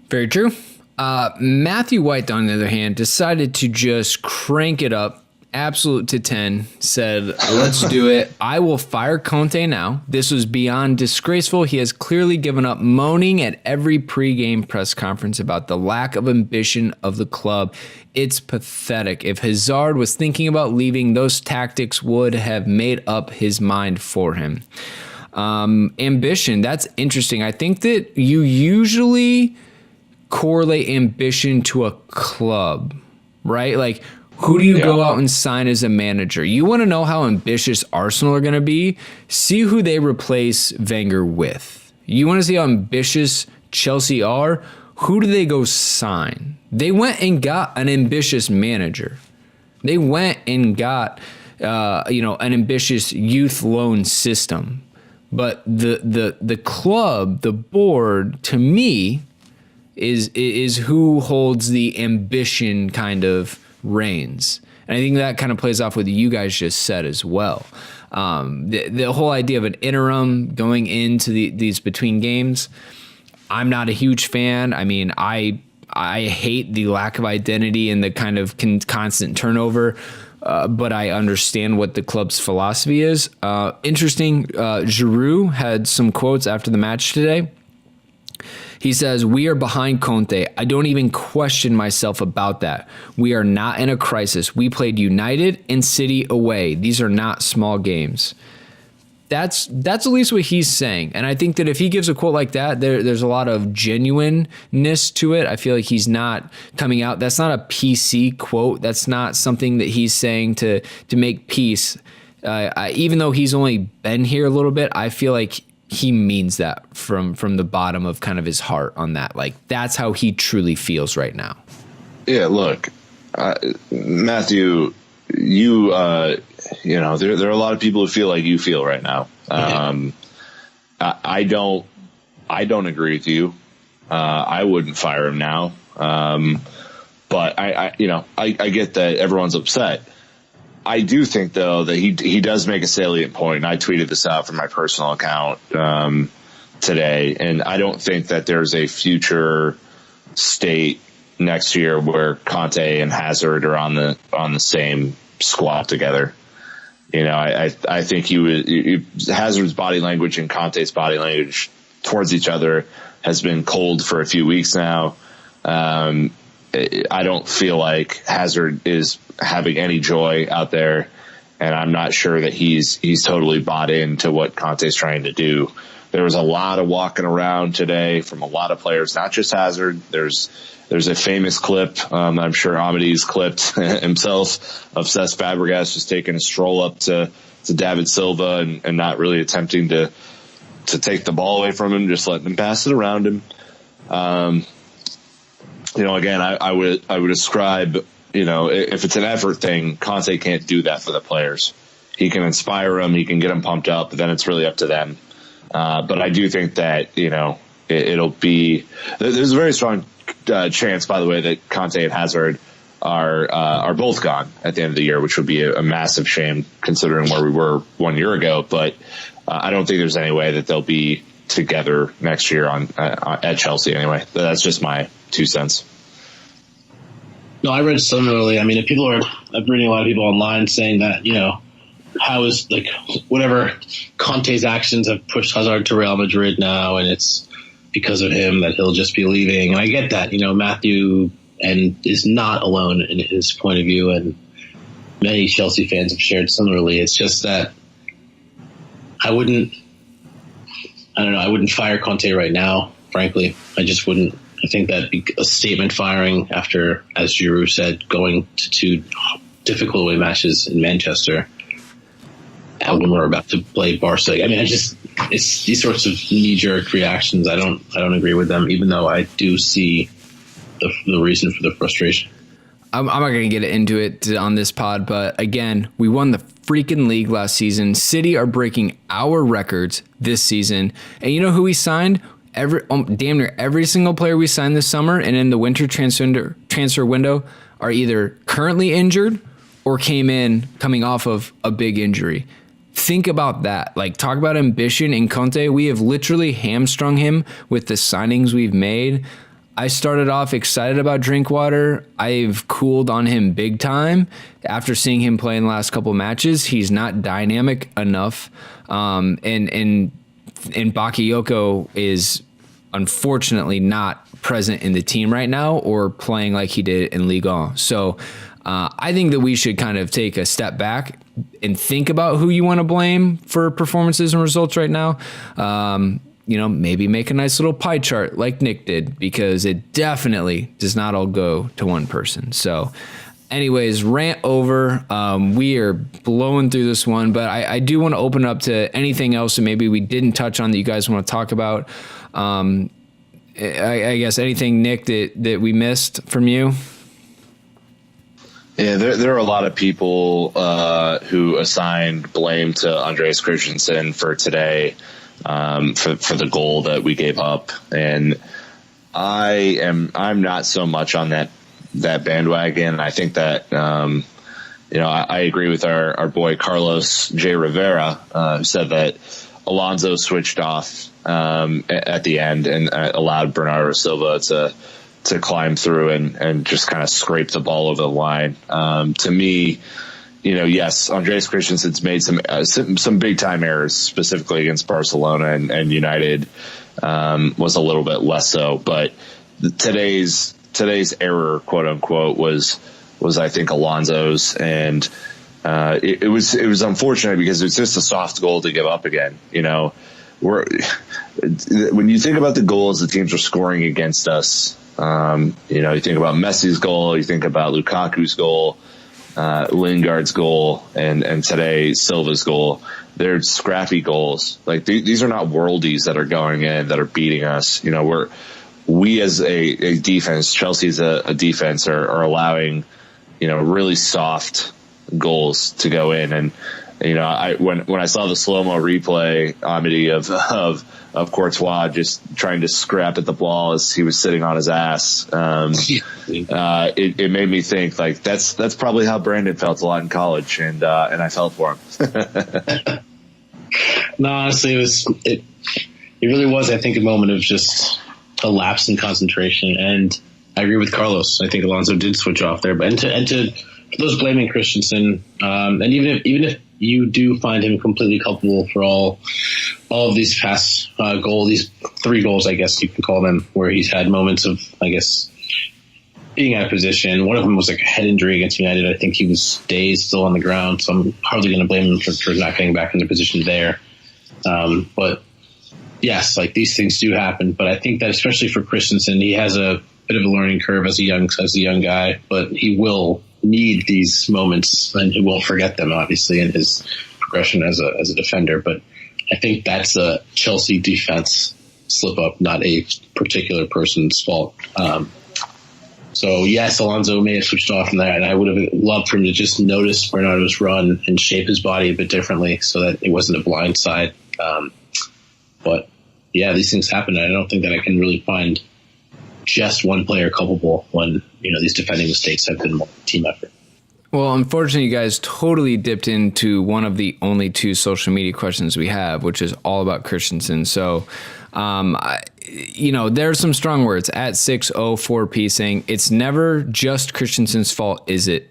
Very true. Matthew White, on the other hand, decided to just crank it up absolute to 10, said, let's do it. I will fire Conte now. This was beyond disgraceful. He has clearly given up, moaning at every pregame press conference about the lack of ambition of the club. It's pathetic. If Hazard was thinking about leaving, those tactics would have made up his mind for him. Ambition, that's interesting. I think that you usually correlate ambition to a club. right? Like, who do you go out and sign as a manager? You want to know how ambitious Arsenal are going to be? See who they replace Wenger with. You want to see how ambitious Chelsea are? Who do they go sign? They went and got an ambitious manager. They went and got an ambitious youth loan system. But the club, the board, to me, is who holds the ambition kind of reins. And I think that kind of plays off what you guys just said as well. The whole idea of an interim going into these between games, I'm not a huge fan. I mean, I hate the lack of identity and the kind of constant turnover, but I understand what the club's philosophy is. Interesting, Giroud had some quotes after the match today. He says, "We are behind Conte. I don't even question myself about that. We are not in a crisis. We played United and City away. These are not small games." That's at least what he's saying. And I think that if he gives a quote like that, there's a lot of genuineness to it. I feel like he's not coming out. That's not a PC quote. That's not something that he's saying to make peace. Even though he's only been here a little bit, I feel like he means that from the bottom of kind of his heart on that. Like, that's how he truly feels right now. Yeah, look, Matthew, you there are a lot of people who feel like you feel right now. I don't agree with you. I wouldn't fire him now. But I get that everyone's upset. I do think, though, that he does make a salient point. I tweeted this out from my personal account today, and I don't think that there's a future state next year where Conte and Hazard are on the same squad together. I think Hazard's body language and Conte's body language towards each other has been cold for a few weeks now. I don't feel like Hazard is having any joy out there, and I'm not sure that he's totally bought into what Conte's trying to do. There was a lot of walking around today from a lot of players, not just Hazard. There's a famous clip, I'm sure Amadee's clipped himself, of Cesc Fabregas just taking a stroll up to David Silva and not really attempting to take the ball away from him, just letting him pass it around him. Again, I would ascribe, if it's an effort thing, Conte can't do that for the players. He can inspire them, he can get them pumped up, but then it's really up to them. But I do think that, it'll be, there's a very strong chance, by the way, that Conte and Hazard are both gone at the end of the year, which would be a massive shame considering where we were 1 year ago. But I don't think there's any way that they'll be together next year at Chelsea anyway. That's just my 2 cents. No, I read similarly. I mean, I'm reading a lot of people online saying that, how is, like, whatever Conte's actions have pushed Hazard to Real Madrid now, and it's because of him that he'll just be leaving. And I get that, Matthew is not alone in his point of view, and many Chelsea fans have shared similarly. It's just that I wouldn't fire Conte right now, frankly. I just wouldn't. I think that a statement firing after, as Giroud said, going to 2 difficult away matches in Manchester, and when we're about to play Barca. I mean, it's these sorts of knee-jerk reactions. I don't agree with them, even though I do see the reason for the frustration. I'm not going to get into it on this pod, but again, we won the freaking league last season. City are breaking our records this season, and you know who we signed? Damn near every single player we signed this summer and in the winter transfer window are either currently injured or coming off of a big injury. Think about that. Like, talk about ambition in Conte. We have literally hamstrung him with the signings we've made. I started off excited about Drinkwater. I've cooled on him big time after seeing him play in the last couple of matches. He's not dynamic enough. And Bakayoko is unfortunately not present in the team right now or playing like he did in Ligue 1. So I think that we should kind of take a step back and think about who you want to blame for performances and results right now. Maybe make a nice little pie chart like Nick did, because it definitely does not all go to one person. So Anyways, rant over. We are blowing through this one, but I do want to open up to anything else that maybe we didn't touch on that you guys want to talk about. I guess anything, Nick, that we missed from you? Yeah, there are a lot of people who assigned blame to Andreas Christensen for today, for the goal that we gave up, and I'm not so much on that bandwagon. I think that I agree with our boy Carlos J. Rivera, who said that Alonso switched off at the end and allowed Bernardo Silva to climb through and just kind of scrape the ball over the line. To me, yes, Andreas Christensen's made some big time errors, specifically against Barcelona and United, was a little bit less so. But today's error, quote unquote, was I think Alonso's, and it was unfortunate because it's just a soft goal to give up again. When you think about the goals the teams are scoring against us, you think about Messi's goal, you think about Lukaku's goal, Lingard's goal, and today Silva's goal. They're scrappy goals. Like these are not worldies that are going in that are beating us. We as a defense, Chelsea's a defense, are allowing really soft goals to go in. And when I saw the slow-mo replay, Amity, of Courtois just trying to scrap at the ball as he was sitting on his ass, it made me think like that's probably how Brandon felt a lot in college, and I felt for him. No, honestly, it really was, I think, a moment of just a lapse in concentration. And I agree with Carlos. I think Alonso did switch off there, but and to those blaming Christensen, and even if you do find him completely culpable for all of these past these 3 goals, I guess you can call them, where he's had moments of, I guess, being out of position. One of them was like a head injury against United. I think he was dazed, still on the ground, so I'm hardly going to blame him for not getting back into position there. But yes, like these things do happen. But I think that especially for Christensen, he has a bit of a learning curve as a young guy, but he will need these moments and he won't forget them, obviously, in his progression as a defender. But I think that's a Chelsea defense slip up, not a particular person's fault. So yes, Alonso may have switched off from that, and I would have loved for him to just notice Bernardo's run and shape his body a bit differently so that it wasn't a blind side. But yeah, these things happen, and I don't think that I can really find just one player culpable when these defending mistakes have been more team effort. Well, unfortunately, you guys totally dipped into one of the only 2 social media questions we have, which is all about Christensen. So, there's some strong words at 604P saying it's never just Christensen's fault, is it?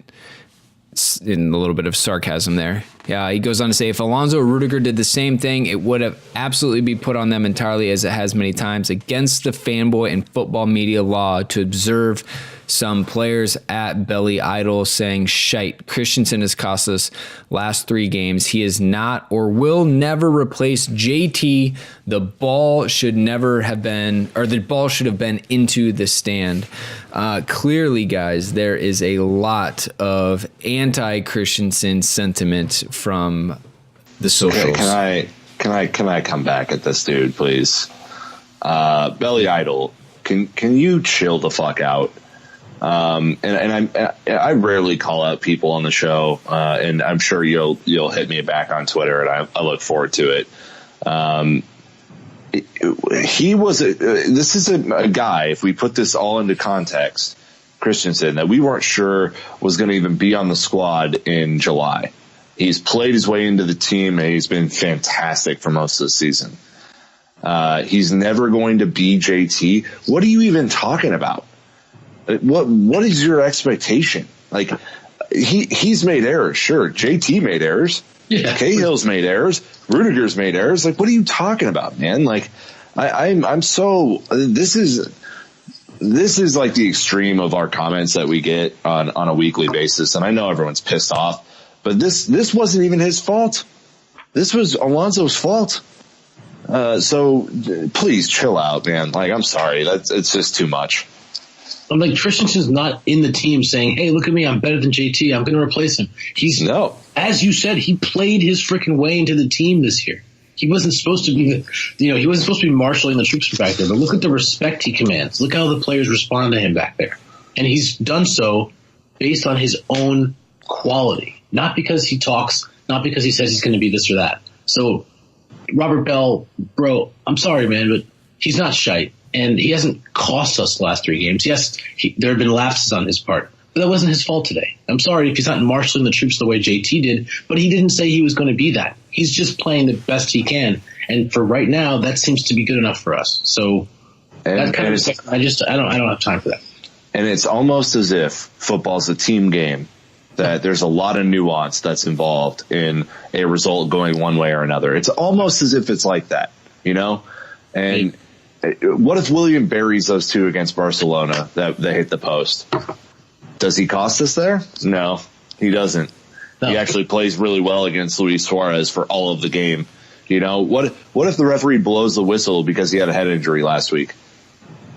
In a little bit of sarcasm there. Yeah, he goes on to say, if Alonso or Rudiger did the same thing, it would have absolutely be put on them entirely, as it has many times, against the fanboy and football media law to observe some players at Belly Idol saying, shite, Christensen has cost us last 3 games. He is not or will never replace JT. The ball should have been into the stand. Clearly, guys, there is a lot of anti-Christensen sentiment from the socials. Can I come back at this dude, please? Belly Idol, can you chill the fuck out? I rarely call out people on the show, and I'm sure you'll hit me back on Twitter, and I look forward to it. This is a guy, if we put this all into context, Christensen, that we weren't sure was going to even be on the squad in July. He's played his way into the team, and he's been fantastic for most of the season. He's never going to be JT. What are you even talking about? What is your expectation? Like, he's made errors. Sure. JT made errors. Yeah. Cahill's made errors. Rudiger's made errors. Like, what are you talking about, man? Like, this is like the extreme of our comments that we get on a weekly basis. And I know everyone's pissed off, but this wasn't even his fault. This was Alonso's fault. So please chill out, man. Like, I'm sorry. It's just too much. I'm like, Christensen's not in the team saying, hey, look at me, I'm better than JT, I'm going to replace him. No. As you said, he played his freaking way into the team this year. He wasn't supposed to be, he wasn't supposed to be marshaling the troops back there, but look at the respect he commands. Look how the players respond to him back there. And he's done so based on his own quality, not because he talks, not because he says he's going to be this or that. So, Robert Bell, bro, I'm sorry, man, but he's not shite. And he hasn't cost us the last 3 games. Yes, there have been lapses on his part, but that wasn't his fault today. I'm sorry if he's not marshaling the troops the way JT did, but he didn't say he was going to be that. He's just playing the best he can. And for right now, that seems to be good enough for us. So that kind of stuff, I don't have time for that. And it's almost as if football's a team game, that there's a lot of nuance that's involved in a result going one way or another. It's almost as if it's like that, And what if William buries those 2 against Barcelona that hit the post? Does he cost us there? No, he doesn't. No. He actually plays really well against Luis Suarez for all of the game. What if the referee blows the whistle because he had a head injury last week?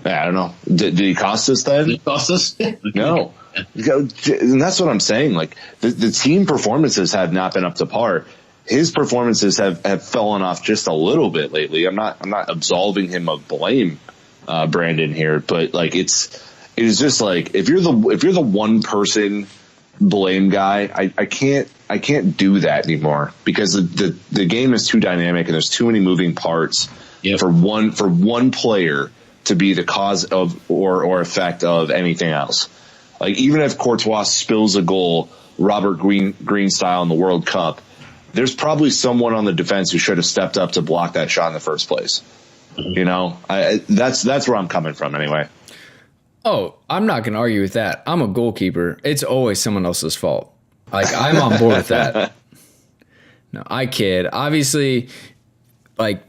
I don't know. Did he cost us then? Did he cost us? No. And that's what I'm saying. Like the team performances have not been up to par. His performances have fallen off just a little bit lately. I'm not absolving him of blame, Brandon, here, but like it is just like if you're the one person blame guy, I can't do that anymore because the game is too dynamic and there's too many moving parts for one player to be the cause of or effect of anything else. Like even if Courtois spills a goal, Robert Green style in the World Cup, there's probably someone on the defense who should have stepped up to block that shot in the first place. That's where I'm coming from anyway. Oh, I'm not going to argue with that. I'm a goalkeeper. It's always someone else's fault. Like, I'm on board with that. No, I kid. Obviously, like,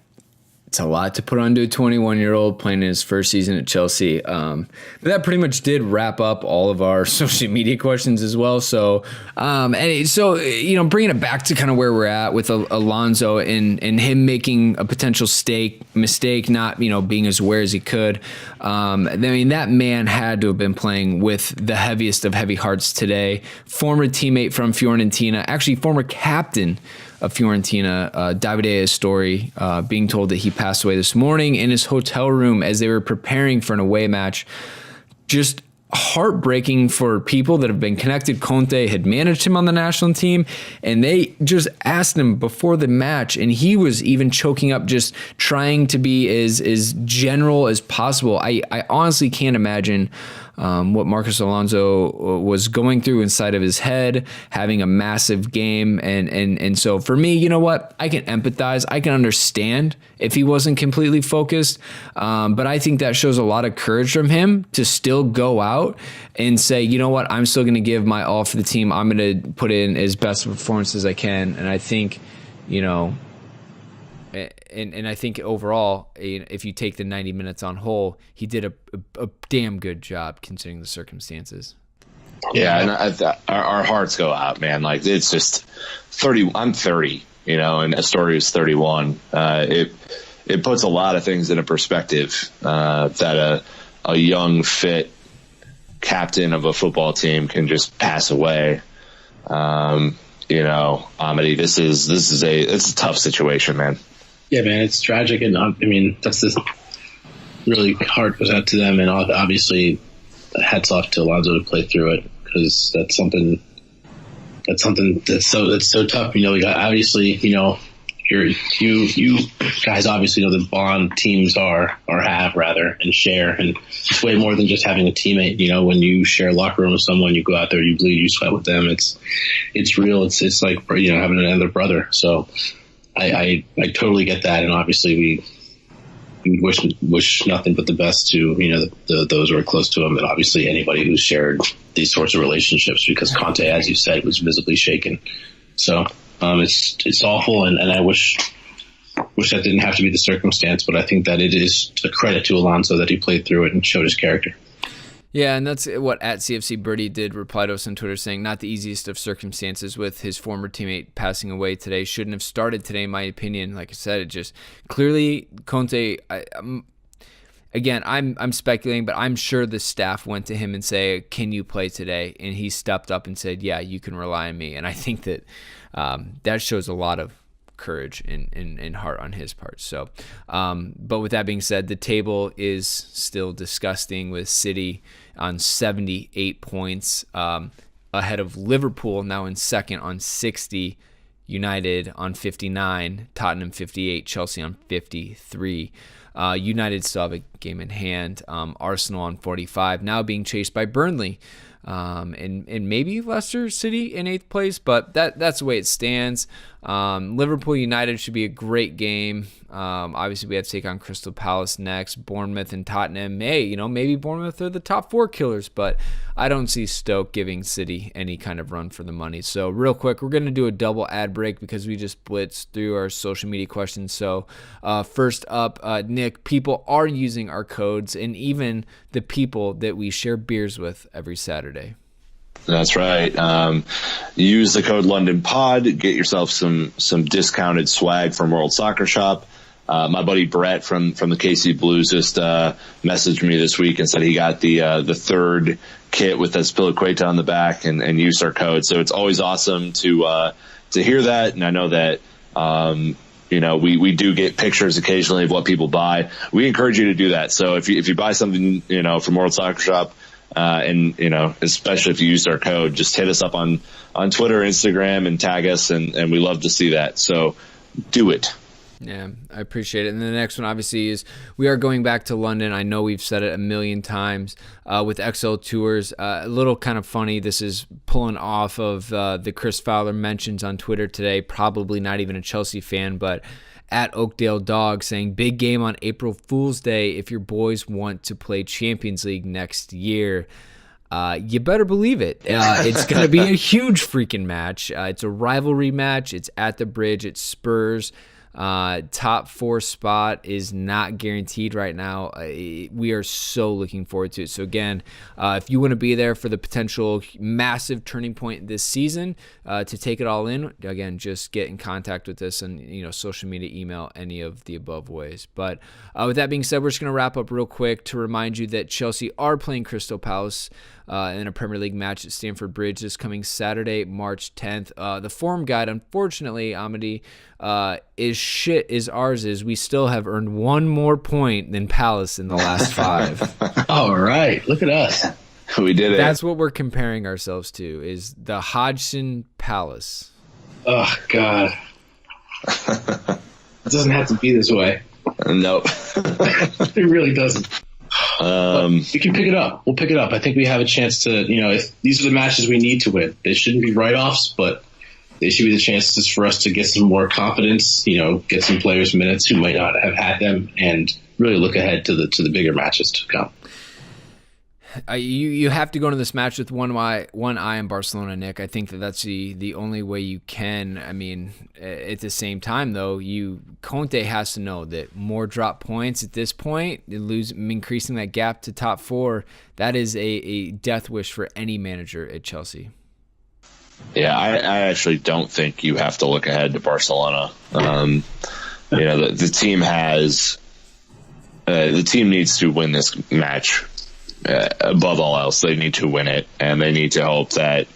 it's a lot to put onto a 21-year-old playing in his first season at Chelsea. But that pretty much did wrap up all of our social media questions as well. So, bringing it back to kind of where we're at with Alonso and him making a potential mistake, not, being as aware as he could. That man had to have been playing with the heaviest of heavy hearts today. Former teammate from Fiorentina, actually former captain of Fiorentina, Davide Astori, being told that he passed away this morning in his hotel room as they were preparing for an away match. Just heartbreaking for people that have been connected. Conte had managed him on the national team, and they just asked him before the match, and he was even choking up, just trying to be as general as possible. I honestly can't imagine what Marcos Alonso was going through inside of his head, having a massive game. And so for me, you know what? I can empathize. I can understand if he wasn't completely focused. But I think that shows a lot of courage from him to still go out and say, you know what? I'm still going to give my all for the team. I'm going to put in as best a performance as I can. And I think, and I think overall, if you take the 90 minutes on whole, he did a damn good job considering the circumstances. Yeah, and our hearts go out, man. Like it's just 30. I'm 30, and Astori is 31. It puts a lot of things into perspective that a young, fit captain of a football team can just pass away. Amity, it's a tough situation, man. Yeah, man, it's tragic, and that's the really heart goes out to them, and obviously, hats off to Alonso to play through it because that's something that's so tough. Obviously, you guys obviously know the bond teams have and share, and it's way more than just having a teammate. When you share a locker room with someone, you go out there, you bleed, you sweat with them. It's real. It's like having another brother. So. I totally get that, and obviously we wish nothing but the best to those who are close to him, and obviously anybody who's shared these sorts of relationships. Because Conte, as you said, was visibly shaken. So it's awful, and I wish that didn't have to be the circumstance, but I think that it is a credit to Alonso that he played through it and showed his character. Yeah, and that's what @CFC Birdie did reply to us on Twitter, saying not the easiest of circumstances with his former teammate passing away today. Shouldn't have started today, in my opinion. Like I said, it just clearly Conte. again, I'm speculating, but I'm sure the staff went to him and say, "Can you play today?" And he stepped up and said, "Yeah, you can rely on me." And I think that that shows a lot of courage and heart on his part. So, but with that being said, the table is still disgusting with City on 78 points, ahead of Liverpool now in second on 60, United on 59, Tottenham 58, Chelsea on 53. United still have a game in hand. Arsenal on 45, now being chased by Burnley, and maybe Leicester City in 8th place, but that's the way it stands. Liverpool United should be a great game. Obviously, we have to take on Crystal Palace next. Bournemouth and Tottenham. Maybe Bournemouth are the top 4 killers, but I don't see Stoke giving City any kind of run for the money. So real quick, we're going to do a double ad break because we just blitzed through our social media questions. So first up, Nick, people are using our codes, and even the people that we share beers with every Saturday. That's right. Use the code LondonPod. Get yourself some discounted swag from World Soccer Shop. My buddy Brett from the KC Blues just messaged me this week and said he got the third kit with Azpilicueta on the back and used our code. So it's always awesome to hear that. And I know that we do get pictures occasionally of what people buy. We encourage you to do that. So if you buy something from World Soccer Shop, and especially if you used our code, just hit us up on Twitter, Instagram, and tag us, and we love to see that. So do it. Yeah, I appreciate it. And the next one, obviously, is we are going back to London. I know we've said it a million times with XL Tours. A little kind of funny. This is pulling off of the Chris Fowler mentions on Twitter today. Probably not even a Chelsea fan, but at Oakdale Dog saying, big game on April Fool's Day if your boys want to play Champions League next year. You better believe it. It's going to be a huge freaking match. It's a rivalry match. It's at the Bridge. It's Spurs. Top 4 spot is not guaranteed right now. We are so looking forward to it. So again, if you want to be there for the potential massive turning point this season, to take it all in, again, just get in contact with us and social media, email, any of the above ways. But with that being said, we're just going to wrap up real quick to remind you that Chelsea are playing Crystal Palace in a Premier League match at Stamford Bridge this coming Saturday, March 10th. The form guide, unfortunately, Amity, is shit as ours is. We still have earned one more point than Palace in the last 5. All right, look at us. We did it. That's what we're comparing ourselves to, is the Hodgson Palace. Oh, God. It doesn't have to be this way. Nope. It really doesn't. We can pick it up. We'll pick it up. I think we have a chance to, if these are the matches we need to win. They shouldn't be write-offs, but they should be the chances for us to get some more confidence, get some players minutes who might not have had them, and really look ahead to the bigger matches to come. You have to go into this match with one eye on Barcelona, Nick. I think that's the only way you can. I mean, at the same time, though, Conte has to know that more drop points at this point, increasing that gap to top 4, that is a death wish for any manager at Chelsea. Yeah, I actually don't think you have to look ahead to Barcelona. The team has the team needs to win this match. Above all else, they need to win it, and they need to hope that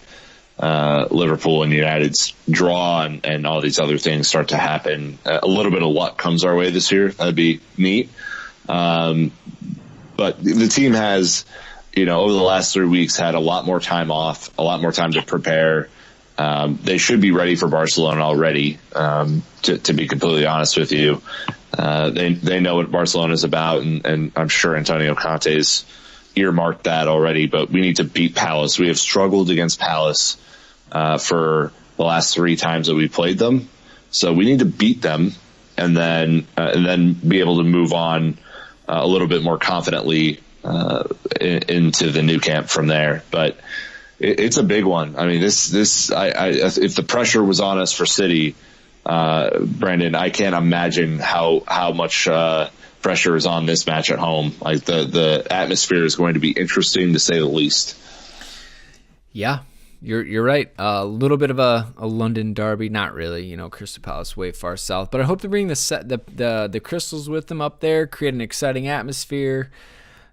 Liverpool and United's draw and all these other things start to happen. A little bit of luck comes our way this year. That'd be neat. But the team has, over the last 3 weeks, had a lot more time off, a lot more time to prepare. They should be ready for Barcelona already, to be completely honest with you. They know what Barcelona is about, and I'm sure Antonio Conte's earmarked that already, but we need to beat Palace. We have struggled against Palace for the last 3 times that we played them, so we need to beat them and then be able to move on a little bit more confidently into the new camp from there. But it's a big one. I mean, this if the pressure was on us for City, Brandon, I can't imagine how much pressure is on this match at home. Like the atmosphere is going to be interesting, to say the least. Yeah, You're right. A little bit of a London derby, not really. You know, Crystal Palace way far south, but I hope to bring the Crystals with them up there, create an exciting atmosphere.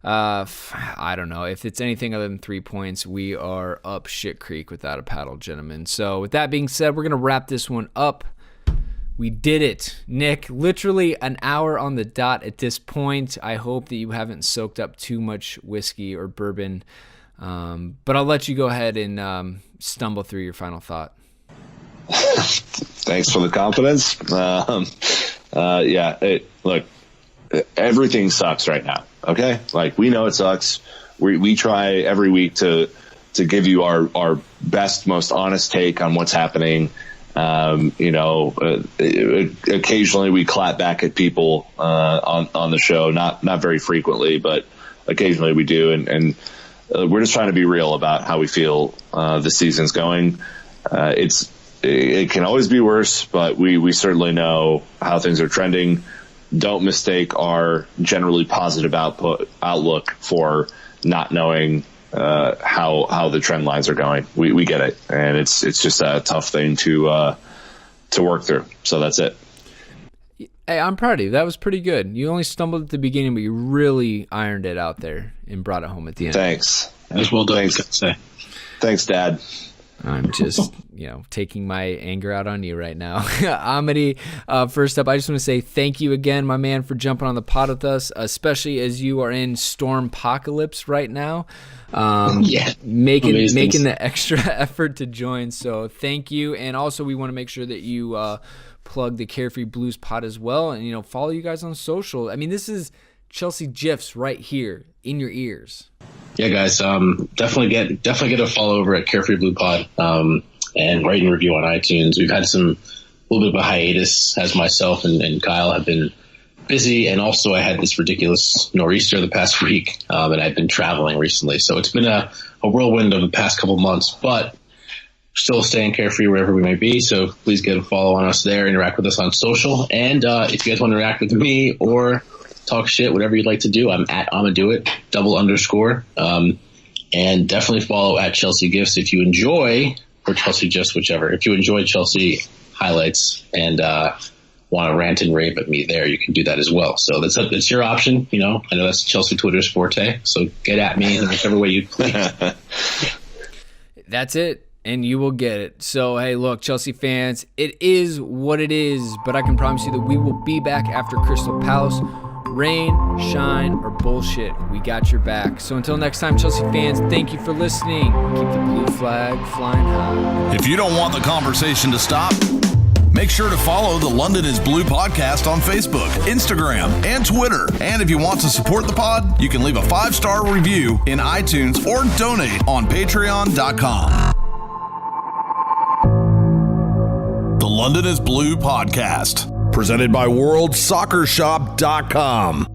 I don't know if it's anything other than 3 points. We are up shit creek without a paddle, gentlemen. So with that being said, we're gonna wrap this one up. We did it, Nick. Literally an hour on the dot at this point. I hope that you haven't soaked up too much whiskey or bourbon. But I'll let you go ahead and stumble through your final thought. Thanks for the confidence. Look, everything sucks right now. Okay, like we know it sucks. We try every week to give you our best, most honest take on what's happening. Occasionally we clap back at people on the show, not very frequently, but occasionally we do, and we're just trying to be real about how we feel the season's going. It can always be worse, but we certainly know how things are trending. Don't mistake our generally positive outlook for not knowing how the trend lines are going. We get it, and it's just a tough thing to work through. So that's it. Hey, I'm proud of you. That was pretty good. You only stumbled at the beginning, but you really ironed it out there and brought it home at the end. Thanks. That's well done. Thanks, Dad. I'm just, taking my anger out on you right now. Amity, first up, I just want to say thank you again, my man, for jumping on the pod with us, especially as you are in Stormpocalypse right now. Making the extra effort to join. So thank you. And also we want to make sure that you plug the Carefree Blues pod as well, and follow you guys on social. I mean, this is Chelsea GIFs right here in your ears. Yeah, guys, definitely get a follow over at Carefree Blue Pod, and write and review on iTunes. We've had a little bit of a hiatus, as myself and Kyle have been busy, and also I had this ridiculous nor'easter the past week, and I've been traveling recently, so it's been a whirlwind of the past couple months, but still staying carefree wherever we may be. So please get a follow on us there, interact with us on social, and if you guys want to interact with me or talk shit, whatever you'd like to do, I'm at @I'mADoIt, _, and definitely follow at Chelsea Gifts if you enjoy, or Chelsea Gifts, whichever. If you enjoy Chelsea highlights and want to rant and rave at me there, you can do that as well. So that's your option. I know that's Chelsea Twitter's forte, so get at me in whichever way you please. That's it. And you will get it. So, hey, look, Chelsea fans, it is what it is, but I can promise you that we will be back after Crystal Palace. Rain, shine, or bullshit, we got your back. So until next time, Chelsea fans, thank you for listening. Keep the blue flag flying high. If you don't want the conversation to stop, make sure to follow the London is Blue podcast on Facebook, Instagram, and Twitter. And if you want to support the pod, you can leave a 5-star review in iTunes or donate on patreon.com. The London is Blue podcast, presented by WorldSoccerShop.com.